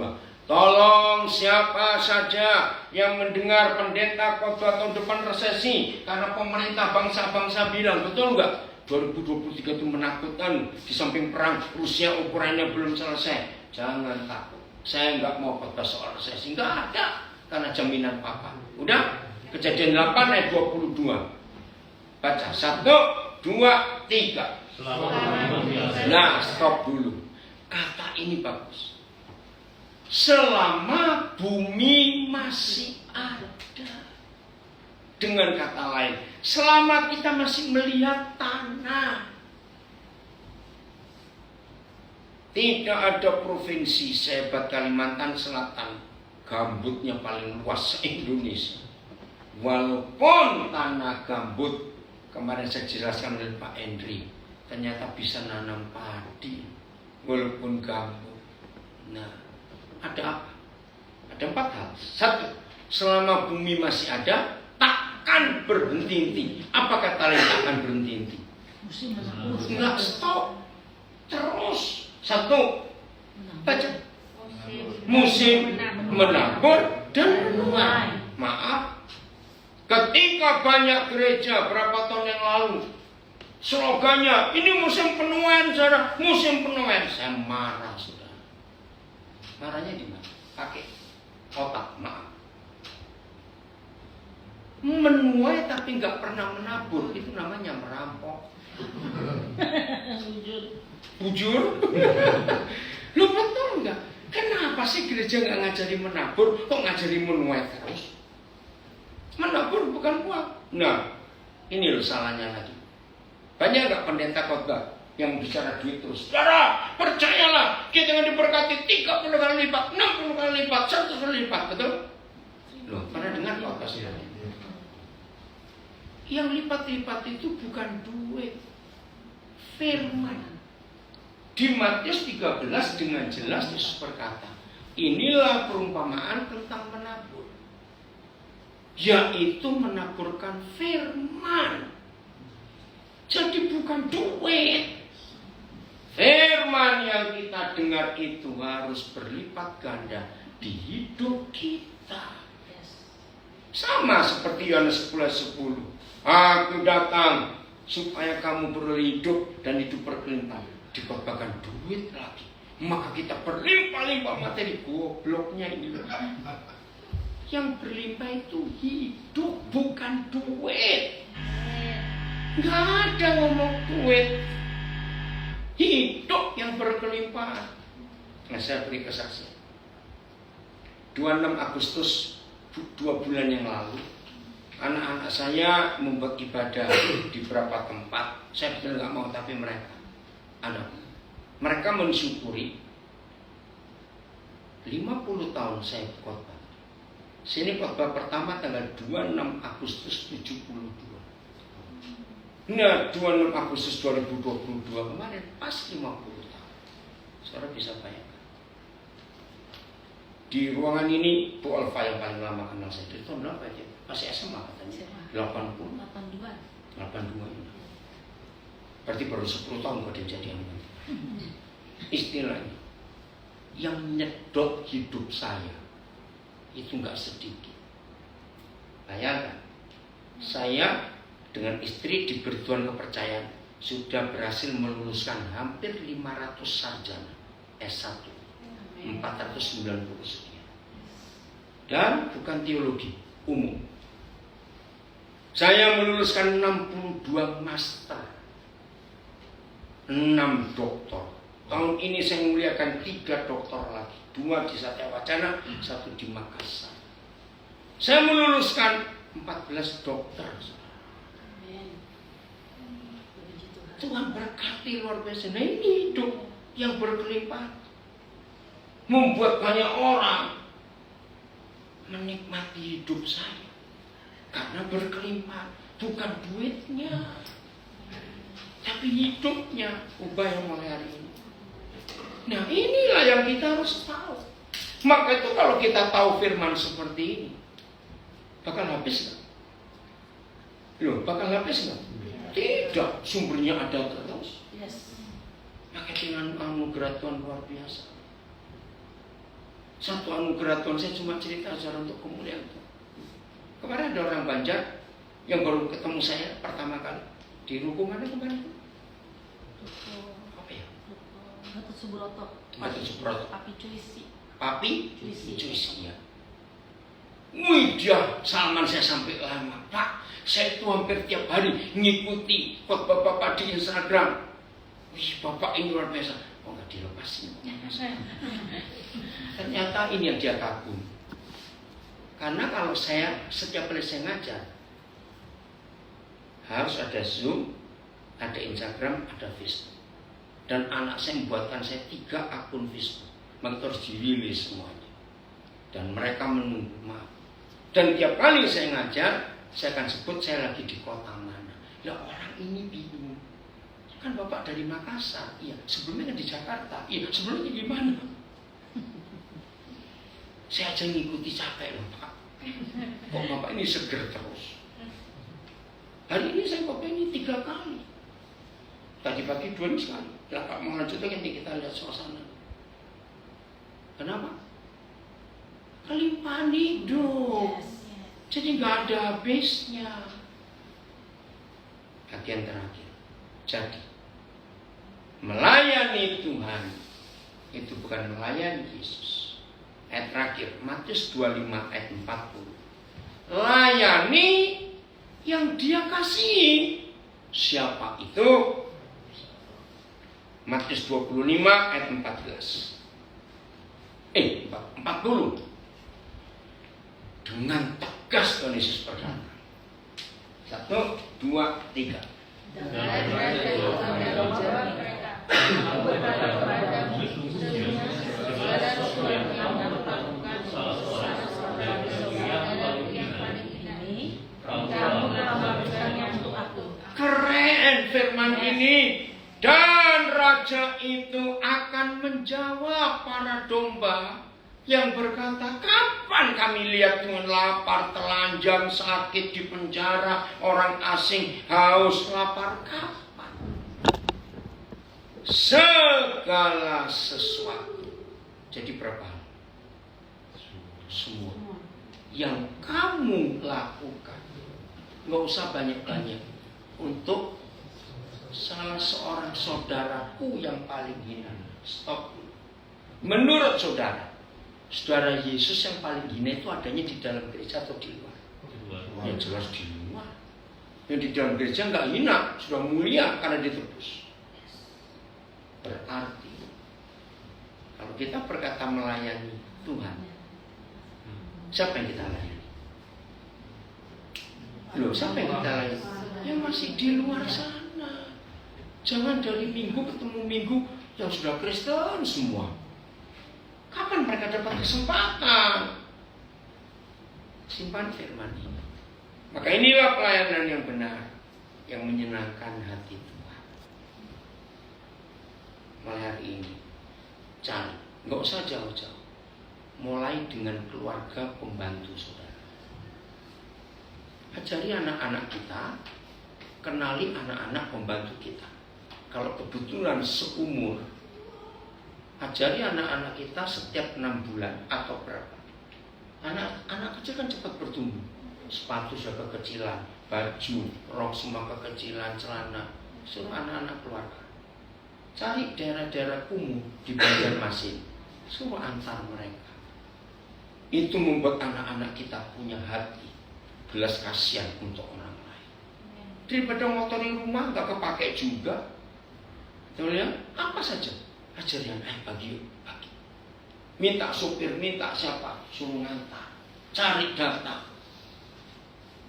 Tolong siapa saja yang mendengar pendeta khotbah tahun depan resesi, karena pemerintah bangsa-bangsa bilang, betul nggak? 2023 itu menakutkan, di samping perang Rusia ukurannya belum selesai. Jangan takut. Saya nggak mau khotbah soal resesi, nggak ada, karena jaminan Papa. Udah, Kejadian 8 ayat 22. Baca 1, 2, 3. Nah, stop dulu. Kata ini bagus. Selama bumi masih ada. Dengan kata lain, selama kita masih melihat tanah. Tidak ada provinsi sehebat Kalimantan Selatan, gambutnya paling luas se-Indonesia. Walaupun tanah gambut, kemarin saya jelaskan oleh Pak Endri, ternyata bisa nanam padi walaupun gambut. Nah, ada apa? Ada 4 hal. 1, selama bumi masih ada, takkan berhenti-henti. Apa kata lain takkan berhenti-henti? Enggak, stop. Terus. 1, baca. Musim menabur dan menuai. Maaf, ketika banyak gereja berapa tahun yang lalu slogannya, ini musim penuaian, saudara, musim penuaian. Saya marah, saudara. Marahnya di mana? pakai otak, maaf. Menuai tapi nggak pernah menabur, itu namanya merampok. Bujur. Lu betul nggak? Kenapa sih gereja nggak ngajari menabur, kok ngajari menuai terus? Menabur bukan uang. Nah, ini loh salahnya lagi. Banyak nggak pendeta khotbah yang bicara duit terus? Saudara, percayalah, kita akan diberkati 30 kali lipat, 60 kali lipat, 100 kali lipat, betul? Loh, pernah dengar khotbah sih? Yang lipat-lipat itu bukan duit, firman. Di Matius 13 dengan jelas Yesus berkata, inilah perumpamaan tentang menabur, yaitu menaburkan firman. Jadi bukan duit. Firman yang kita dengar itu harus berlipat ganda di hidup kita. Sama seperti Yohanes 10:10. Aku datang supaya kamu beroleh hidup dan hidup berkelimpahan. Dikhotbahkan duit lagi, maka kita berlimpah-limpah materi. Gobloknya ini. Yang berlimpah itu hidup, bukan duit. Nggak ada ngomong duit. Hidup yang berkelimpahan. Nah, saya beri kesaksian. 26 Agustus 2 bulan yang lalu, anak-anak saya membuat ibadah di beberapa tempat. Saya betul nggak mau, tapi mereka mensyukuri 50 tahun saya khotbah. Sini khotbah pertama tanggal 26 Agustus 72. Nah, 26 Agustus 2022 kemarin pas 50 tahun. Saudara bisa bayangkan. Di ruangan ini Bu Alfa yang paling lama kenal saya. Itu tahun berapa aja? Masih SMA katanya. 82 ini. Berarti baru 10 tahun kejadian ini. Istilahnya yang nyedot hidup saya itu nggak sedikit. Bayangkan, saya dengan istri diberi Tuhan kepercayaan sudah berhasil meluluskan hampir 500 sarjana S1, 490 sekian. Dan bukan teologi umum. Saya meluluskan 62 master, 6 doktor. Tahun ini saya memuliakan 3 doktor lagi, 2 di Satya Wacana, 1 di Makassar. Saya meluluskan 14 dokter. Tuhan berkati luar biasa. Nah, ini hidup yang berkelimpahan, membuat banyak orang menikmati hidup saya karena berkelimpahan, bukan duitnya, tapi hidupnya. Ubah yang mulai hari ini. Nah, inilah yang kita harus tahu. Maka itu kalau kita tahu firman seperti ini, bakal habis nggak? Loh, bakal habis nggak? Tidak, sumbernya ada terus. Maka dengan anugerah Tuhan luar biasa. Satu anugerah Tuhan, saya cuma cerita saja untuk kemuliaan Tuhan. Kemarin ada orang Banjar yang baru ketemu saya pertama kali di Ruko mana kemarin? Apa ya? Gatot Subroto. Papi Cuisi ya. Wih, Salman saya sampai lama. Pak, saya itu hampir tiap hari ngikuti khotbah Bapak di Instagram. Wih, Bapak ini luar biasa. Oh, nggak dilepasin. Ternyata ini yang dia kagum. Karena kalau setiap kali saya ngajar, harus ada Zoom, ada Instagram, ada Facebook. Dan anak saya membuatkan saya 3 akun Facebook. Maka harus dirilis semuanya. Dan mereka menunggu, maaf. Dan tiap kali saya ngajar, saya akan sebut saya lagi di kota mana. Ya, orang ini bingung. Kan Bapak dari Makassar, iya. Sebelumnya kan di Jakarta, iya. Sebelumnya di mana? Saya aja ngikuti capek loh, Pak. Kok Bapak ini seger terus? Hari ini saya khotbah ini 3 kali. Tadi pagi 2 sekali. Ya, Pak mau lanjutkan nanti kita lihat suasana. Kenapa? Kelimpahan hidup. Jadi nggak ada habisnya. Bagian terakhir. Jadi melayani Tuhan itu bukan melayani Yesus, ayat terakhir, Matius 25 ayat 40. Layani yang dia kasihi. Siapa itu? Matius 25 ayat 14. 40. Dengan tegas Tuhan Yesus berkata. 1, 2, 3. Dan Raja akan menjawab mereka, aku berkata kepadamu, sesungguhnya segala sesuatu yang kamu lakukan salah seorang dari yang paling ini, kamu melakukannya untuk aku. Keren firman ini. Dan raja itu akan menjawab para domba yang berkata, kapan kami lihat Tuhan lapar, telanjang, sakit, di penjara, orang asing, haus, lapar, kapan? Segala sesuatu. Jadi berapa? Semua yang kamu lakukan. Nggak usah banyak-banyak. Untuk salah seorang saudaraku yang paling hina. Stop. Menurut saudara, saudara Yesus yang paling hina itu adanya di dalam gereja atau di luar? Yang jelas di luar. Yang di dalam gereja nggak hina, sudah mulia karena ditebus. Berarti kalau kita berkata melayani Tuhan, siapa yang kita layani? Loh, siapa yang kita layani? Yang masih di luar sana. Jangan dari minggu ketemu minggu yang sudah Kristen semua. Kapan mereka dapat kesempatan? Simpan firman ini. Maka inilah pelayanan yang benar, yang menyenangkan hati Tuhan. Mulai hari ini, cari, nggak usah jauh-jauh. Mulai dengan keluarga pembantu saudara. Ajari anak-anak kita, kenali anak-anak pembantu kita. Kalau kebetulan seumur, ajari anak-anak kita setiap 6 bulan atau berapa. Anak kecil kan cepat bertumbuh. Sepatu sudah kekecilan, baju, rok semua kekecilan, celana. Suruh anak-anak keluarga. Cari daerah-daerah kumuh di Banjarmasin. Suruh antar mereka. Itu membuat anak-anak kita punya hati belas kasihan untuk orang lain. Daripada motori rumah nggak kepake juga. Betul ya? Apa saja? Ajaran bagi. Minta sopir, minta siapa? Suruh ngantar. Cari data.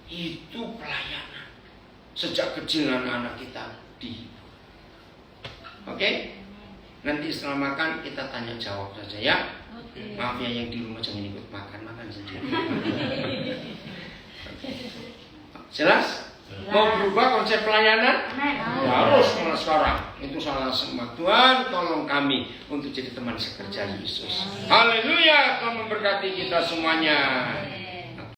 Itu pelayanan. Sejak kecil anak-anak kita dihibur. Oke? Nanti setelah makan kita tanya jawab saja ya. Maaf ya yang di rumah jangan ikut makan sendiri. Jelas? Mau berubah konsep pelayanan? Ya, harus mulai sekarang. Itu salah semua. Tuhan tolong kami untuk jadi teman sekerja Yesus. Haleluya. Tuhan memberkati kita semuanya.